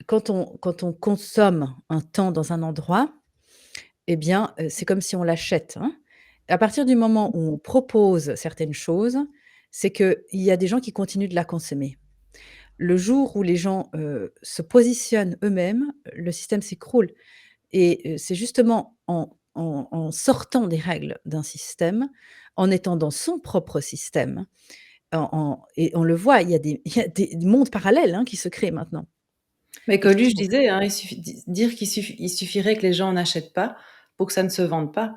Quand on consomme un temps dans un endroit, eh bien, c'est comme si on l'achète, hein. À partir du moment où on propose certaines choses, c'est qu'il y a des gens qui continuent de la consommer. Le jour où les gens, se positionnent eux-mêmes, le système s'écroule et c'est justement en sortant des règles d'un système, en étant dans son propre système, et on le voit, il y a des mondes parallèles, hein, qui se créent maintenant. Mais Coluche Effectivement. disait, hein, il suffit dire il suffirait que les gens n'achètent pas pour que ça ne se vende pas.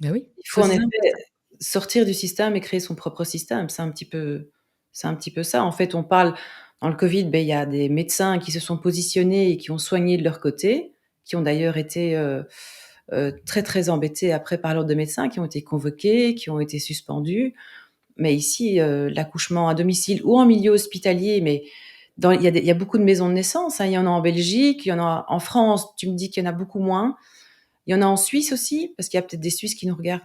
Bah oui, Il c'est faut en aussi simple que effet ça. sortir du système et créer son propre système. C'est un petit peu ça. En fait, on parle dans le Covid, il y a des médecins qui se sont positionnés et qui ont soigné de leur côté, qui ont d'ailleurs été, très, très embêtés après par l'ordre de médecins, qui ont été convoqués, qui ont été suspendus. Mais ici, l'accouchement à domicile ou en milieu hospitalier, mais il y a beaucoup de maisons de naissance, hein. Il y en a en Belgique, il y en a en France, tu me dis qu'il y en a beaucoup moins. Il y en a en Suisse aussi? Parce qu'il y a peut-être des Suisses qui nous regardent.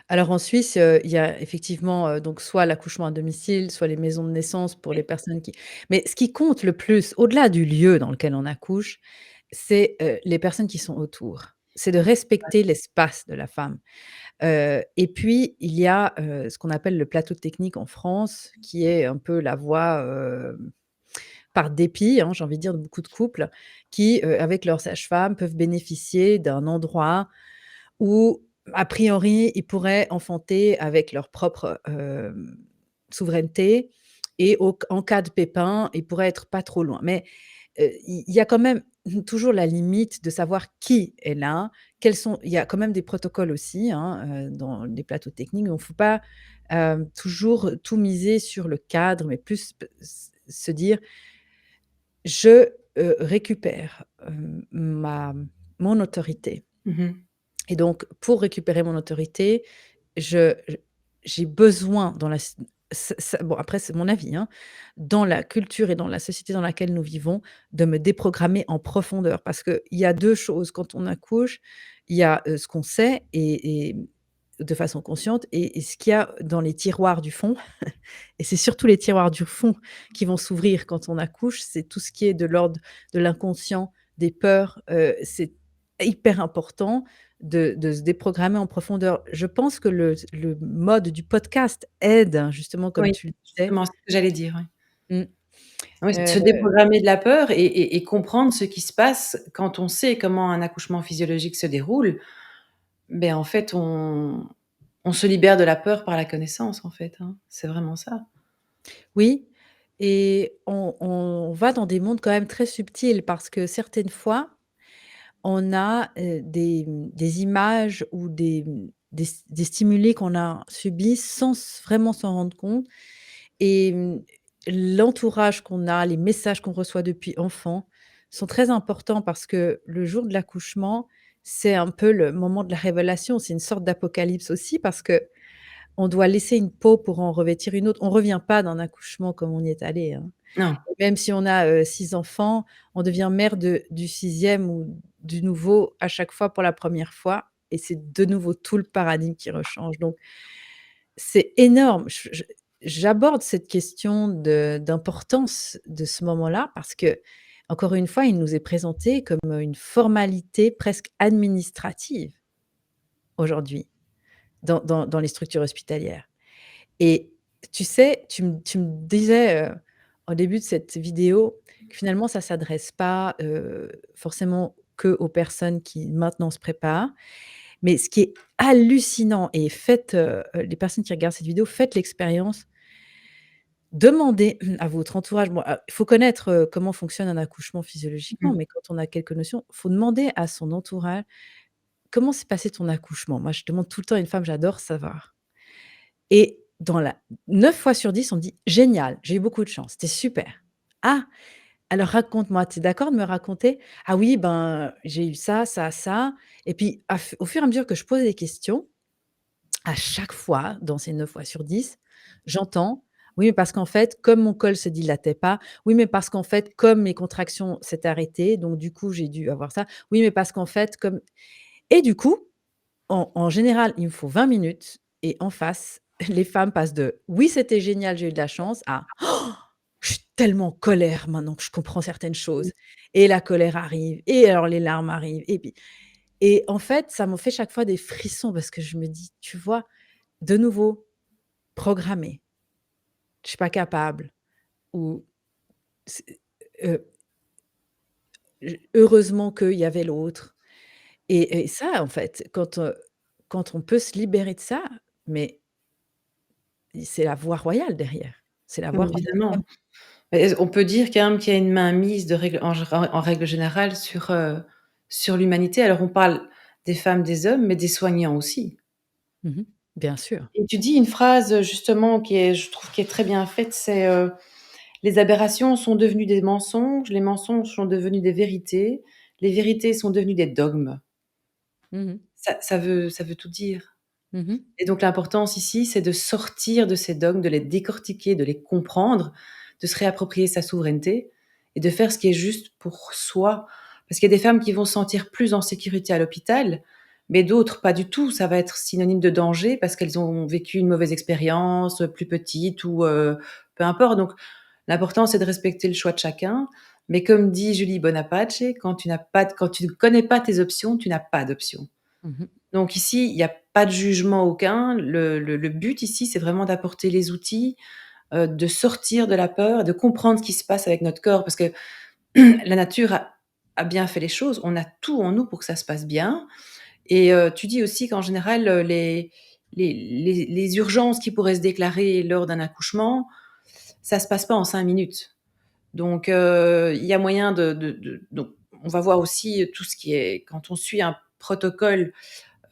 Alors en Suisse, il y a effectivement, donc soit l'accouchement à domicile, soit les maisons de naissance pour les Oui. personnes qui mais ce qui compte le plus, au-delà du lieu dans lequel on accouche, c'est, les personnes qui sont autour. C'est de respecter l'espace de la femme. Et puis il y a, ce qu'on appelle le plateau technique en France, qui est un peu la voie, par dépit, hein, j'ai envie de dire, de beaucoup de couples qui, avec leur sage-femme, peuvent bénéficier d'un endroit où, a priori, ils pourraient enfanter avec leur propre, souveraineté et en cas de pépin, ils pourraient être pas trop loin. Mais, il y a quand même toujours la limite de savoir qui est là, quels sont il y a quand même des protocoles aussi, hein, dans les plateaux techniques. Donc il ne faut pas, toujours tout miser sur le cadre, mais plus se dire: «Je, récupère, mon autorité Mmh mh. et donc pour récupérer mon autorité, je j'ai besoin dans la s ça bon après c'est mon avis, hein, dans la culture et dans la société dans laquelle nous vivons, de me déprogrammer en profondeur. Parce qu'il y a 2 choses, quand on accouche, il y a, ce qu'on sait et de façon consciente et ce qu'il y a dans les tiroirs du fond et c'est surtout les tiroirs du fond qui vont s'ouvrir quand on accouche, c'est tout ce qui est de l'ordre de l'inconscient, des peurs, c'est hyper important de se déprogrammer en profondeur. Je pense que le mode du podcast aide, hein, justement comme Oui, tu le disais. justement, c'est ce que j'allais dire, ouais. Mmh, Oui, se heu, déprogrammer de la peur et comprendre ce qui se passe quand on sait comment un accouchement physiologique se déroule, en fait, on se libère de la peur par la connaissance, en fait, hein. C'est vraiment ça. oui et on va dans des mondes quand même très subtils parce que certaines fois, on a, des images ou des stimuli qu'on a subis sans vraiment s'en rendre compte et l'entourage qu'on a, les messages qu'on reçoit depuis enfant sont très importants parce que le jour de l'accouchement, c'est un peu le moment de la révélation. C'est une sorte d'apocalypse aussi parce que on doit laisser une peau pour en revêtir une autre. On revient pas d'un accouchement comme on y est allé, hein. Non, Même si on a, 6 enfants, on devient mère du sixième ou du nouveau à chaque fois pour la première fois et c'est de nouveau tout le paradigme qui rechange donc c'est énorme. J'aborde cette question d'importance de ce moment-là parce que encore une fois, il nous est présenté comme, une formalité presque administrative aujourd'hui dans les structures hospitalières et tu sais, tu me disais, au début de cette vidéo que finalement ça s'adresse pas, forcément qu'aux personnes qui maintenant se préparent. Mais ce qui est hallucinant et faites, les personnes qui regardent cette vidéo, faites l'expérience, demandez à votre entourage bon, il faut connaître, comment fonctionne un accouchement physiologiquement, mmh, mais quand on a quelques notions, faut demander à son entourage: «Comment s'est passé ton accouchement?» Moi, je demande tout le temps à une femme, j'adore savoir et dans la 9 fois sur 10, on me dit: «Génial, j'ai eu beaucoup de chance, c'était super». «Ah, alors raconte-moi, tu es d'accord de me raconter?» «Ah oui, ben, j'ai eu ça, ça, ça» et puis au fur et à mesure que je pose des questions, à chaque fois, dans ces 9 fois sur 10, j'entends: «Oui, mais parce qu'en fait, comme mon col se dilatait pas, oui, mais parce qu'en fait, comme mes contractions s'étaient arrêtées, donc du coup, j'ai dû avoir ça. Oui, mais parce qu'en fait, comme» et du coup, en général, il me faut 20 minutes et en face, les femmes passent de: «Oui, c'était génial, j'ai eu de la chance» à: «Oh, je suis tellement en colère maintenant que je comprends certaines mmh, choses» et la colère arrive et alors les larmes arrivent et puis et en fait, ça me fait chaque fois des frissons parce que je me dis: «Tu vois, de nouveau, programmé, je suis pas capable» ou c'est heu, heureusement qu'il y avait l'autre et ça, en fait, quand on peut se libérer de ça, mais c'est la voie royale derrière. C'est la voie royale, évidemment. vraiment. On peut dire quand même qu'il y a une mainmise de règle en règle générale sur l'humanité. Alors on parle des femmes, des hommes, mais des soignants aussi. Mmh mh. Bien sûr. Et tu dis une phrase, justement qui est je trouve qui est très bien faite, c'est, «Les aberrations sont devenues des mensonges, les mensonges sont devenus des vérités, les vérités sont devenues des dogmes». Mmh mh. Ça veut tout dire. Mmh mh. Et donc l'importance ici, c'est de sortir de ces dogmes, de les décortiquer, de les comprendre, de se réapproprier sa souveraineté et de faire ce qui est juste pour soi. Parce qu'il y a des femmes qui vont se sentir plus en sécurité à l'hôpital, mais d'autres pas du tout. Ça va être synonyme de danger parce qu'elles ont vécu une mauvaise expérience, plus petite ou peu importe. Donc l'important, c'est de respecter le choix de chacun. Mais comme dit Julie Bonaparte, quand tu ne connais pas tes options, tu n'as pas d'options. Mmh mh. Donc ici, il y a pas de jugement aucun. Le but ici, c'est vraiment d'apporter les outils, de sortir de la peur, de comprendre ce qui se passe avec notre corps parce que la nature a bien fait les choses. On a tout en nous pour que ça se passe bien et tu dis aussi qu'en général, les urgences qui pourraient se déclarer lors d'un accouchement, ça se passe pas en 5 minutes. Donc il y a moyen donc on va voir aussi tout ce qui est quand on suit un protocole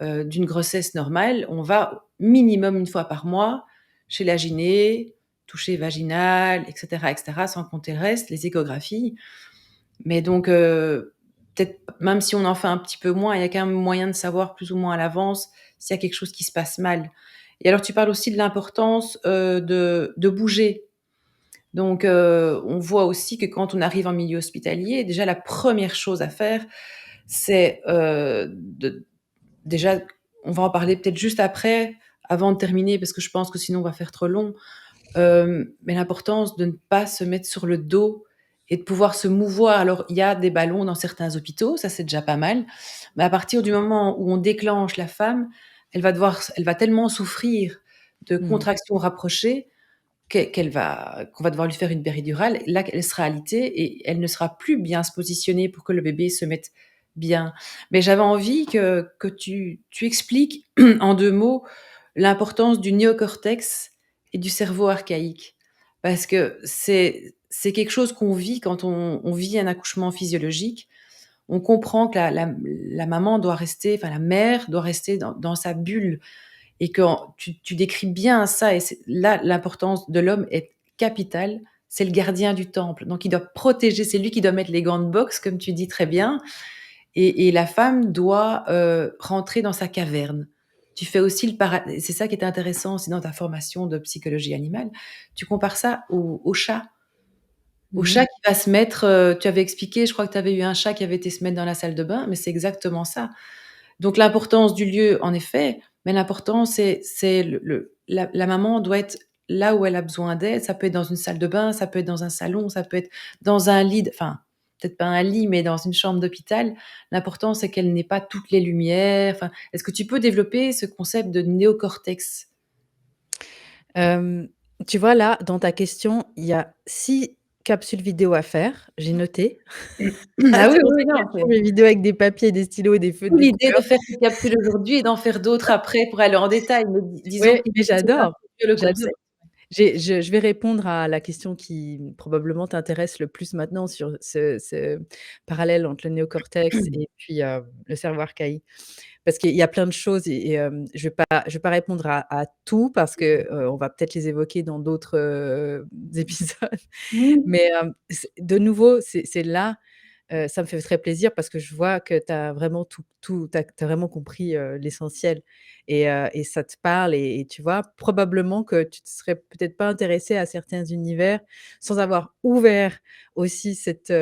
d'une grossesse normale, on va minimum une fois par mois chez la gyné, toucher vaginal et cetera, sans compter le reste, les échographies. Mais donc peut-être même si on en fait un petit peu moins, il y a quand même moyen de savoir plus ou moins à l'avance s'il y a quelque chose qui se passe mal. Et alors tu parles aussi de l'importance, de bouger. Donc on voit aussi que quand on arrive en milieu hospitalier, déjà la première chose à faire, c'est, de déjà on va en parler peut-être juste après, avant de terminer, parce que je pense que sinon on va faire trop long. Mais l'importance de ne pas se mettre sur le dos et de pouvoir se mouvoir. Alors, il y a des ballons dans certains hôpitaux, ça c'est déjà pas mal. Mais à partir du moment où on déclenche la femme, elle va tellement souffrir de Mmh. contractions rapprochées qu'on va devoir lui faire une péridurale. Là, elle sera alitée et elle ne sera plus bien se positionner pour que le bébé se mette bien. Mais j'avais envie que tu expliques en 2 mots l'importance du néocortex et du cerveau archaïque. Parce que c'est quelque chose qu'on vit quand on vit un accouchement physiologique. On comprend que la maman doit rester, enfin la mère doit rester dans sa bulle et que tu décris bien ça et c'est là, l'importance de l'homme est capitale. C'est le gardien du temple, donc il doit protéger, c'est lui qui doit mettre les gants de boxe, comme tu dis très bien, et la femme doit rentrer dans sa caverne. Tu fais aussi le parallèle, c'est ça qui est intéressant aussi dans ta formation de psychologie animale. Tu compares ça au chat. Au Mmh. chat qui va se mettre, tu avais expliqué, je crois que tu avais eu un chat qui avait été se mettre dans la salle de bain, mais c'est exactement ça. Donc l'importance du lieu, en effet, mais l'important, c'est la maman doit être là où elle a besoin d'être. Ça peut être dans une salle de bain, ça peut être dans un salon, ça peut être dans un lit, enfin, peut-être pas un lit, mais dans une chambre d'hôpital. L'important, c'est qu'elle n'ait pas toutes les lumières. Enfin, est-ce que tu peux développer ce concept de néocortex? Hem, Tu vois, là, dans ta question, il y a 6 capsules vidéo à faire, j'ai noté. Ah oui, C'est pour oui, ça oui, que non, j'ai c'est pris mes vidéos avec des papiers, des stylos et des feutres de l'idée couleur. de faire une capsule aujourd'hui et d'en faire d'autres après pour aller en détail, mais disons Ouais, qu'il mais faut j'adore, introduire le j'adore. concept. Je vais répondre à la question qui probablement t'intéresse le plus maintenant sur ce parallèle entre le néocortex et puis, le cerveau archaïque. Parce qu'il y a plein de choses je vais pas répondre à tout parce que, on va peut-être les évoquer dans d'autres, épisodes. Mmh. Mais, c de nouveau, c'est là, ça me fait très plaisir parce que je vois que tu as vraiment tu as vraiment compris, l'essentiel et ça te parle et tu vois, probablement que tu te serais peut-être pas intéressé à certains univers sans avoir ouvert aussi cette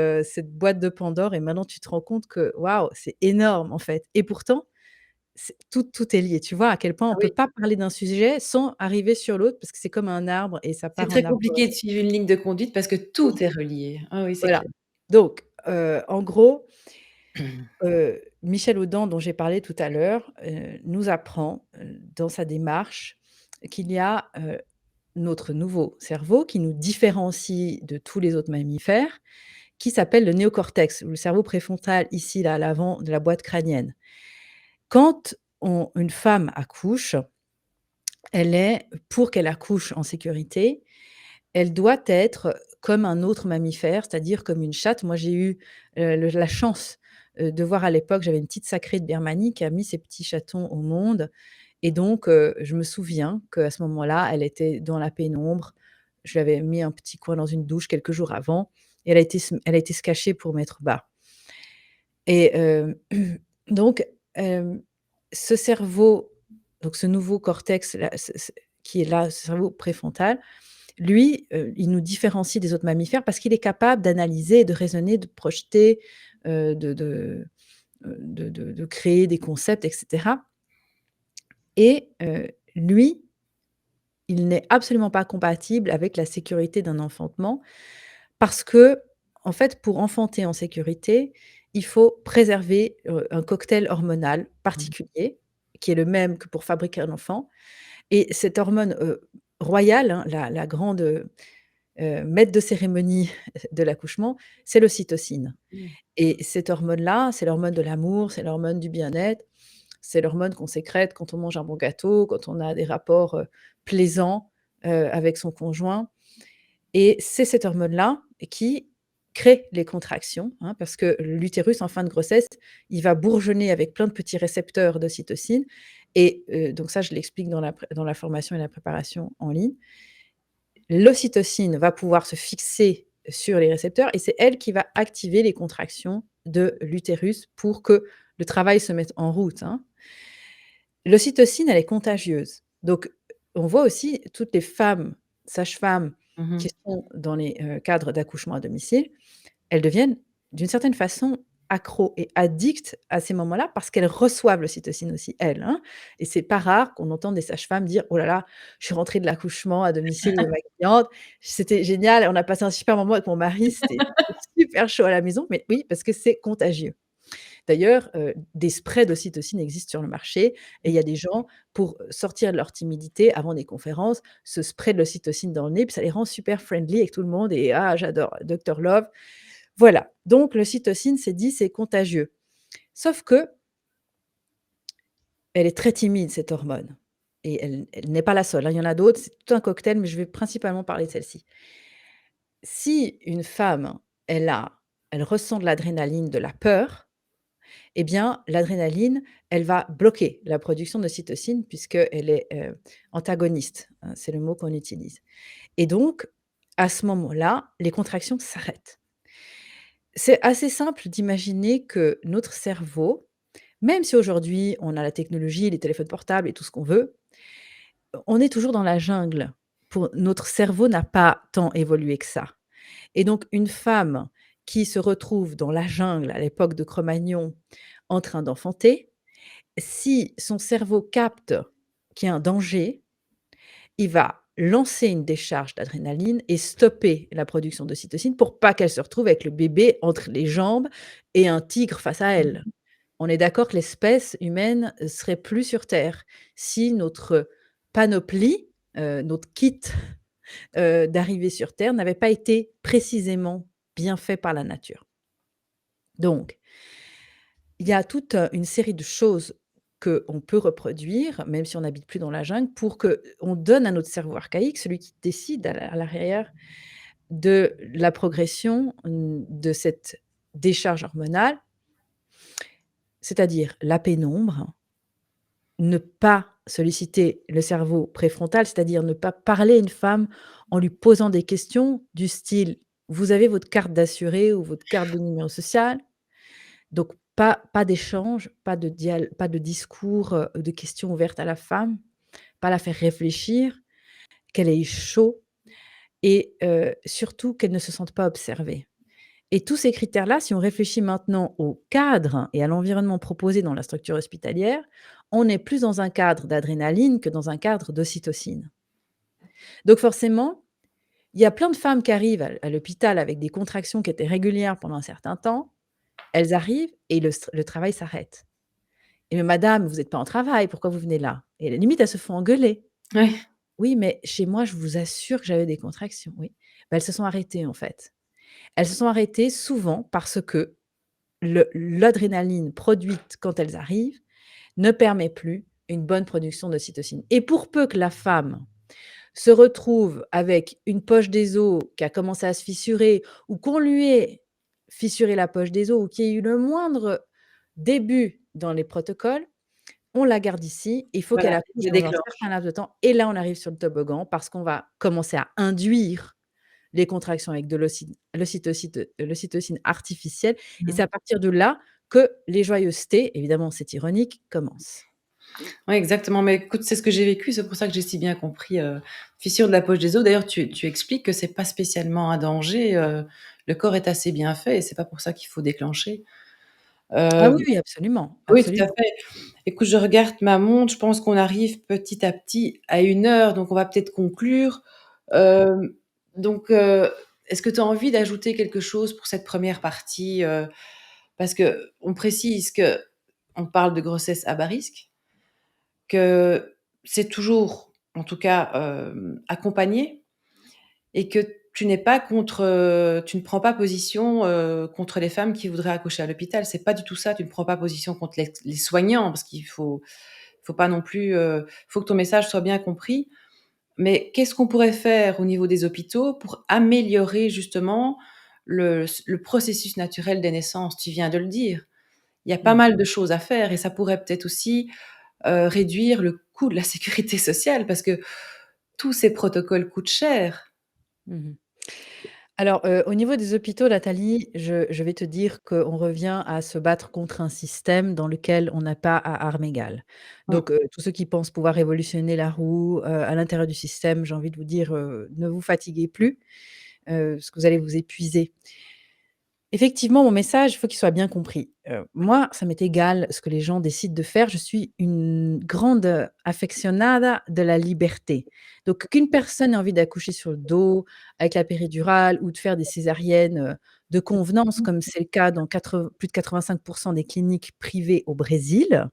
boîte de Pandore et maintenant tu te rends compte que waouh, c'est énorme en fait et pourtant c'est tout est lié. Tu vois à quel point Ah on peut oui. pas parler d'un sujet sans arriver sur l'autre parce que c'est comme un arbre et ça C'est part en très arbre. compliqué de suivre une ligne de conduite parce que tout est relié. Ah oui, c'est Voilà. clair. Donc, en gros, Michel Audin, dont j'ai parlé tout à l'heure, nous apprend, dans sa démarche qu'il y a, notre nouveau cerveau qui nous différencie de tous les autres mammifères, qui s'appelle le néocortex, ou le cerveau préfrontal ici, là, à l'avant de la boîte crânienne. Quand une femme accouche, elle est pour qu'elle accouche en sécurité, elle doit être comme un autre mammifère, c'est-à-dire comme une chatte. Moi, j'ai eu, la chance, de voir à l'époque, j'avais une petite sacrée de Birmanie qui a mis ses petits chatons au monde et donc je me souviens qu'à ce moment-là, elle était dans la pénombre. Je lui avais mis un petit coin dans une douche quelques jours avant et elle a été se cacher pour mettre bas et donc hem, ce cerveau, donc ce nouveau cortex là, ce qui est là, ce cerveau préfrontal, lui, il nous différencie des autres mammifères parce qu'il est capable d'analyser, de raisonner, de projeter, de créer des concepts et cetera et lui, il n'est absolument pas compatible avec la sécurité d'un enfantement parce que, en fait, pour enfanter en sécurité, il faut préserver, un cocktail hormonal Mmh. particulier, qui est le même que pour fabriquer un enfant et cette hormone, royale, hein, la grande, maître de cérémonie de l'accouchement, c'est l'ocytocine Mmh. et cette hormone-là, c'est l'hormone de l'amour, c'est l'hormone du bien-être, c'est l'hormone qu'on sécrète quand on mange un bon gâteau, quand on a des rapports, plaisants, avec son conjoint et c'est cette hormone-là qui crée les contractions, hein, parce que l'utérus en fin de grossesse, il va bourgeonner avec plein de petits récepteurs d'ocytocine et donc ça je l'explique dans la formation et la préparation en ligne. L'ocytocine va pouvoir se fixer sur les récepteurs et c'est elle qui va activer les contractions de l'utérus pour que le travail se mette en route, hein. L'ocytocine, elle est contagieuse. Donc, on voit aussi toutes les femmes sages-femmes Mmh qui mh. sont dans les, cadres d'accouchement à domicile, elles deviennent d'une certaine façon accros et addictes à ces moments-là parce qu'elles reçoivent l'ocytocine aussi, elles, hein, et c'est pas rare qu'on entende des sages-femmes dire: «Oh là là, je suis rentrée de l'accouchement à domicile de ma cliente, c'était génial, on a passé un super moment avec mon mari, c'était super chaud à la maison», mais oui, parce que c'est contagieux. D'ailleurs, des sprays d'ocytocine existent sur le marché et il y a des gens, pour sortir de leur timidité avant des conférences, se sprayent de l'ocytocine dans le nez, puis ça les rend super friendly avec tout le monde et «Ah j'adore, Docteur Love». Voilà, donc l'ocytocine, c'est dit, c'est contagieux. Sauf qu'elle est très timide cette hormone et elle n'est pas la seule, hein, il y en a d'autres, c'est tout un cocktail, mais je vais principalement parler de celle-ci. Si une femme, elle ressent de l'adrénaline, de la peur, eh bien, l'adrénaline, elle va bloquer la production de cytocine puisqu'elle est, antagoniste, hein, c'est le mot qu'on utilise et donc à ce moment-là, les contractions s'arrêtent. C'est assez simple d'imaginer que notre cerveau, même si aujourd'hui on a la technologie, les téléphones portables et tout ce qu'on veut, on est toujours dans la jungle. Pour notre cerveau n'a pas tant évolué que ça et donc une femme qui se retrouve dans la jungle à l'époque de Cro-Magnon en train d'enfanter, si son cerveau capte qu'il y a un danger, il va lancer une décharge d'adrénaline et stopper la production d'ocytocine pour pas qu'elle se retrouve avec le bébé entre les jambes et un tigre face à elle. On est d'accord que l'espèce humaine serait plus sur terre si notre panoplie, notre kit, d'arrivée sur terre n'avait pas été précisément bien fait par la nature. Donc il y a toute, une série de choses qu'on peut reproduire, même si on n'habite plus dans la jungle, pour qu'on donne à notre cerveau archaïque, celui qui décide à l'arrière de la progression, de cette décharge hormonale, c'est-à-dire la pénombre, ne pas solliciter le cerveau préfrontal, c'est-à-dire ne pas parler à une femme en lui posant des questions du style: «Vous avez votre carte d'assuré ou votre carte de numéro social?» Donc pas d'échange, pas de discours, de questions ouvertes à la femme, pas la faire réfléchir, qu'elle ait chaud et surtout qu'elle ne se sente pas observée. Et tous ces critères-là, si on réfléchit maintenant au cadre et à l'environnement proposé dans la structure hospitalière, on est plus dans un cadre d'adrénaline que dans un cadre d'ocytocine. Donc forcément, il y a plein de femmes qui arrivent à l'hôpital avec des contractions qui étaient régulières pendant un certain temps. Elles arrivent et le travail s'arrête. «Et mais madame, vous êtes pas en travail, pourquoi vous venez là?» Et à la limite, elles se font engueuler. Ouais, «Oui, mais chez moi, je vous assure que j'avais des contractions». Oui, bah, elles se sont arrêtées, en fait. Elles se sont arrêtées souvent parce que l'adrénaline produite quand elles arrivent ne permet plus une bonne production d'ocytocine et pour peu que la femme se retrouve avec une poche des os qui a commencé à se fissurer ou qu'on lui ait fissuré la poche des os ou qu'il y ait eu le moindre début dans les protocoles, on la garde ici, il faut voilà, qu'elle accouche je dans un certain déclenche. laps de temps et là, on arrive sur le toboggan parce qu'on va commencer à induire les contractions avec de l'ocytocine artificielle et c'est Mmh. à partir de là que les joyeusetés, évidemment, c'est ironique, commencent. Ouais, exactement, mais écoute, c'est ce que j'ai vécu, c'est pour ça que j'ai si bien compris, fissure de la poche des os. D'ailleurs, tu expliques que c'est pas spécialement un danger, le corps est assez bien fait et c'est pas pour ça qu'il faut déclencher. Ah oui, Hem, oui, absolument, oui, tout à absolument. fait. Écoute, je regarde ma montre, je pense qu'on arrive petit à petit à 1 heure, donc on va peut-être conclure. Hem, donc est-ce que tu as envie d'ajouter quelque chose pour cette première partie? Parce qu'on précise qu'on parle de grossesse à bas risque, que c'est toujours, en tout cas, accompagné et que tu ne prends pas position, contre les femmes qui voudraient accoucher à l'hôpital. C'est pas du tout ça, tu ne prends pas position contre les soignants parce qu'il faut pas non plus, faut que ton message soit bien compris. Mais qu'est-ce qu'on pourrait faire au niveau des hôpitaux pour améliorer justement le processus naturel des naissances? Tu viens de le dire. Il y a pas Mmh. mal de choses à faire et ça pourrait peut-être aussi, réduire le coût de la sécurité sociale parce que tous ces protocoles coûtent cher. Mmh. Alors, au niveau des hôpitaux, Nathalie, je vais te dire qu'on revient à se battre contre un système dans lequel on n'a pas à armes égales. Mmh. Donc, tous ceux qui pensent pouvoir révolutionner la roue, à l'intérieur du système, j'ai envie de vous dire, ne vous fatiguez plus, parce que vous allez vous épuiser. Effectivement, mon message, il faut qu'il soit bien compris. Moi, ça m'est égal ce que les gens décident de faire. Je suis une grande, affectionada de la liberté. Donc qu'une personne ait envie d'accoucher sur le dos, avec la péridurale ou de faire des césariennes, de convenance, comme c'est le cas dans plus de 85 des cliniques privées au Brésil,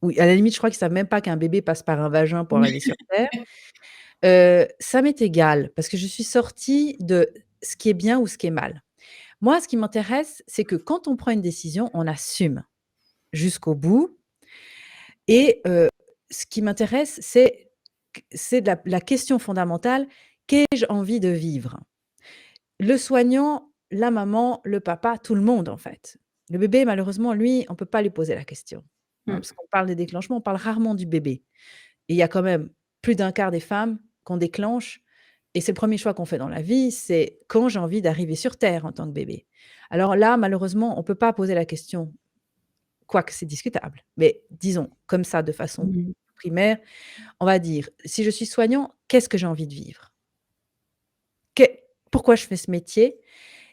où à la limite, je crois qu'ils savent même pas qu'un bébé passe par un vagin pour arriver sur terre. Ça m'est égal parce que je suis sortie de ce qui est bien ou ce qui est mal. Moi, ce qui m'intéresse, c'est que quand on prend une décision, on assume jusqu'au bout et ce qui m'intéresse, c'est de la question fondamentale: «Qu'ai-je envie de vivre?» Le soignant, la maman, le papa, tout le monde, en fait. Le bébé, malheureusement, lui, on peut pas lui poser la question, hein, Mmh. parce qu'on parle des déclenchements, on parle rarement du bébé et il y a quand même plus d'un quart des femmes qu'on déclenche et c'est le premier choix qu'on fait dans la vie, c'est quand j'ai envie d'arriver sur terre en tant que bébé. Alors là, malheureusement, on peut pas poser la question, quoique c'est discutable, mais disons comme ça de façon Mmh. primaire, on va dire: «Si je suis soignant, qu'est-ce que j'ai envie de vivre? Qu'est Pourquoi je fais ce métier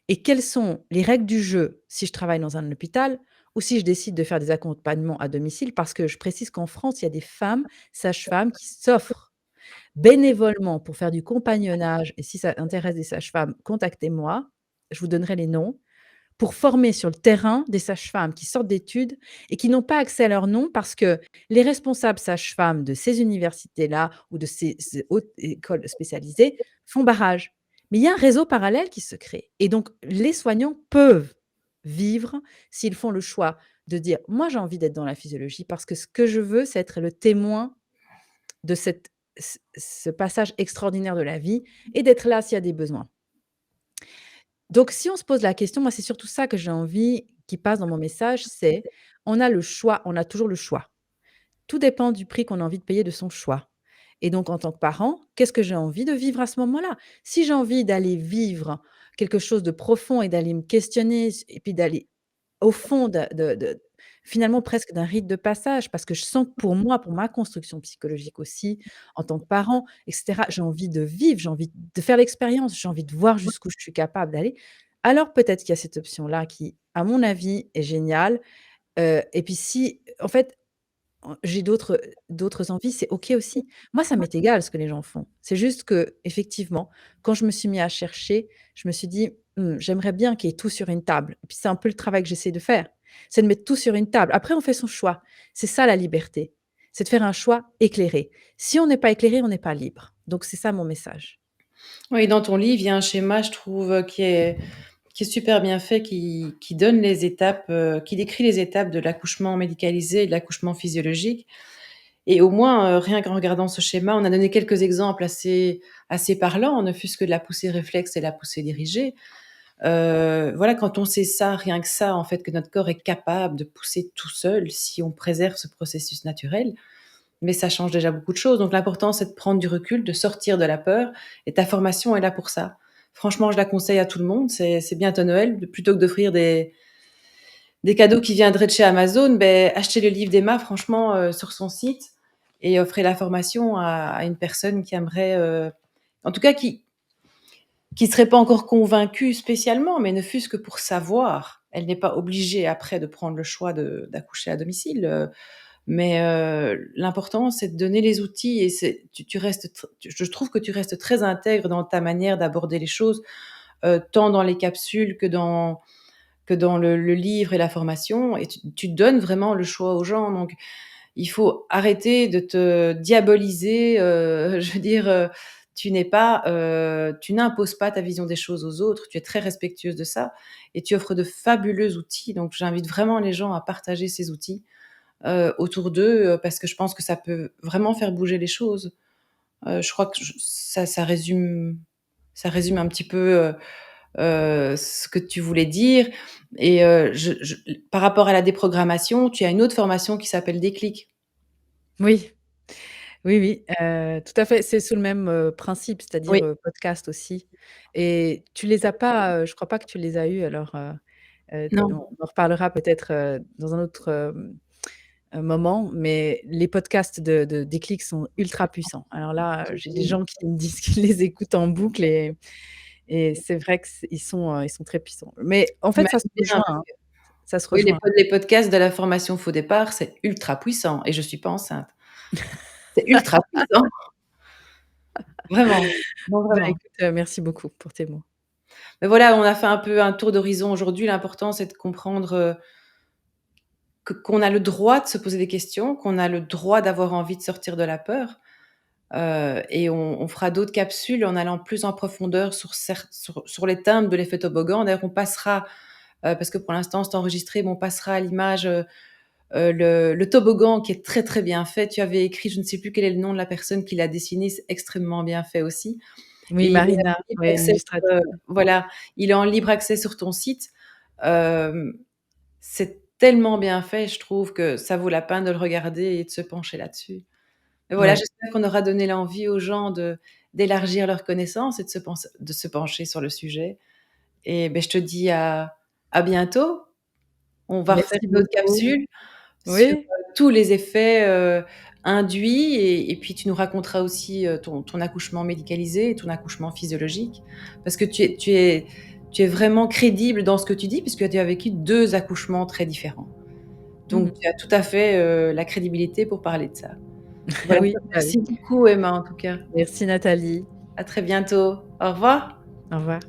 et quelles sont les règles du jeu si je travaille dans un hôpital ou si je décide de faire des accompagnements à domicile?» parce que je précise qu'en France, il y a des femmes sages-femmes qui s'offrent bénévolement pour faire du compagnonnage et si ça intéresse des sages-femmes, contactez-moi, je vous donnerai les noms. Pour former sur le terrain des sages-femmes qui sortent d'études et qui n'ont pas accès à leur nom parce que les responsables sages-femmes de ces universités-là ou de ces hautes écoles spécialisées font barrage. Mais il y a un réseau parallèle qui se crée et donc les soignants peuvent vivre s'ils font le choix de dire: «Moi, j'ai envie d'être dans la physiologie parce que ce que je veux, c'est être le témoin de ce passage extraordinaire de la vie et d'être là s'il y a des besoins». Donc si on se pose la question, moi, c'est surtout ça que j'ai envie qui passe dans mon message, c'est: on a le choix, on a toujours le choix. Tout dépend du prix qu'on a envie de payer de son choix et donc en tant que parent, qu'est-ce que j'ai envie de vivre à ce moment-là? Si j'ai envie d'aller vivre quelque chose de profond et d'aller me questionner et puis d'aller au fond de finalement presque d'un rite de passage parce que je sens que pour moi, pour ma construction psychologique aussi, en tant que parent et cetera, j'ai envie de vivre, j'ai envie de faire l'expérience, j'ai envie de voir jusqu'où je suis capable d'aller. Alors peut-être qu'il y a cette option-là qui, à mon avis, est géniale, et puis si en fait, j'ai d'autres envies, c'est OK aussi. Moi, ça m'est égal ce que les gens font. C'est juste qu'effectivement, quand je me suis mis à chercher, je me suis dit: J'aimerais bien qu'il y ait tout sur une table» et puis c'est un peu le travail que j'essaie de faire. C'est de mettre tout sur une table. Après, on fait son choix. C'est ça la liberté. C'est de faire un choix éclairé. Si on n'est pas éclairé, on n'est pas libre. Donc c'est ça mon message. Oui, dans ton livre, il y a un schéma, je trouve, qui est super bien fait, qui donne les étapes, qui décrit les étapes de l'accouchement médicalisé et de l'accouchement physiologique et au moins, rien qu'en regardant ce schéma, on a donné quelques exemples assez parlants, ne fût-ce que de la poussée réflexe et la poussée dirigée. Voilà, quand on sait ça, rien que ça, en fait, que notre corps est capable de pousser tout seul si on préserve ce processus naturel, mais ça change déjà beaucoup de choses. Donc l'important, c'est de prendre du recul, de sortir de la peur et ta formation est là pour ça. Franchement, je la conseille à tout le monde. C'est bientôt Noël. Plutôt que d'offrir des cadeaux qui viendraient de chez Amazon, ben, achetez le livre d'Emma, franchement, sur son site et offrez la formation à une personne qui aimerait, en tout cas, qui serait pas encore convaincue spécialement, mais ne fût-ce que pour savoir. Elle n'est pas obligée après de prendre le choix d'accoucher à domicile. Mais l'important, c'est de donner les outils et tu restes je trouve que tu restes très intègre dans ta manière d'aborder les choses, tant dans les capsules que dans le livre et la formation et tu donnes vraiment le choix aux gens donc il faut arrêter de te diaboliser, je veux dire, tu n'imposes pas ta vision des choses aux autres, tu es très respectueuse de ça et tu offres de fabuleux outils donc j'invite vraiment les gens à partager ces outils autour d'eux, parce que je pense que ça peut vraiment faire bouger les choses. Je crois que ça résume un petit peu, ce que tu voulais dire et par rapport à la déprogrammation, tu as une autre formation qui s'appelle Déclic. Oui, oui, oui, tout à fait. C'est sous le même, principe, Oui. c'est-à-dire, podcast aussi et tu les as pas, je crois pas que tu les as eus alors, on Non. en reparlera peut-être, dans un autre, moment, mais les podcasts de Déclic sont ultra puissants. Alors là, j'ai des gens qui me disent qu'ils les écoutent en boucle et c'est vrai que ils sont très puissants. Mais en fait, ça se J'imagine bien rejoint, parce hein, que ça se oui, rejoint. les podcasts de la formation Faux départ, c'est ultra puissant et je suis pas enceinte. C'est ultra puissant, vraiment. Non, Bah, vraiment. écoute, merci beaucoup pour tes mots. Mais voilà, on a fait un peu un tour d'horizon aujourd'hui. L'important, c'est de comprendre, qu'on a le droit de se poser des questions, qu'on a le droit d'avoir envie de sortir de la peur, et on fera d'autres capsules en allant plus en profondeur sur les thèmes de l'effet toboggan. D'ailleurs, on passera, parce que pour l'instant c'est enregistré, mais on passera à l'image, le toboggan qui est très, très bien fait. Tu avais écrit, je ne sais plus quel est le nom de la personne qui l'a dessiné, c'est extrêmement bien fait aussi Oui, et il est en Marina, libre ouais, une accès illustratrice. voilà, il est en libre accès sur ton site. Hem, c'est tellement bien fait, je trouve que ça vaut la peine de le regarder et de se pencher là-dessus. Et voilà, Ouais. j'espère qu'on aura donné l'envie aux gens d'élargir leurs connaissances et de se pencher sur le sujet et beh, je te dis à bientôt. On va refaire Merci une autre beaucoup. capsule sur, Oui, tous les effets, induits et puis tu nous raconteras aussi, ton accouchement médicalisé et ton accouchement physiologique. Parce que tu es vraiment crédible dans ce que tu dis puisque tu as vécu 2 accouchements très différents. mmh Donc tu as tout à fait, la crédibilité pour parler de ça. Voilà, Oui, bah, oui. merci beaucoup Emma en tout cas. Merci Nathalie. À très bientôt. Au revoir. Au revoir.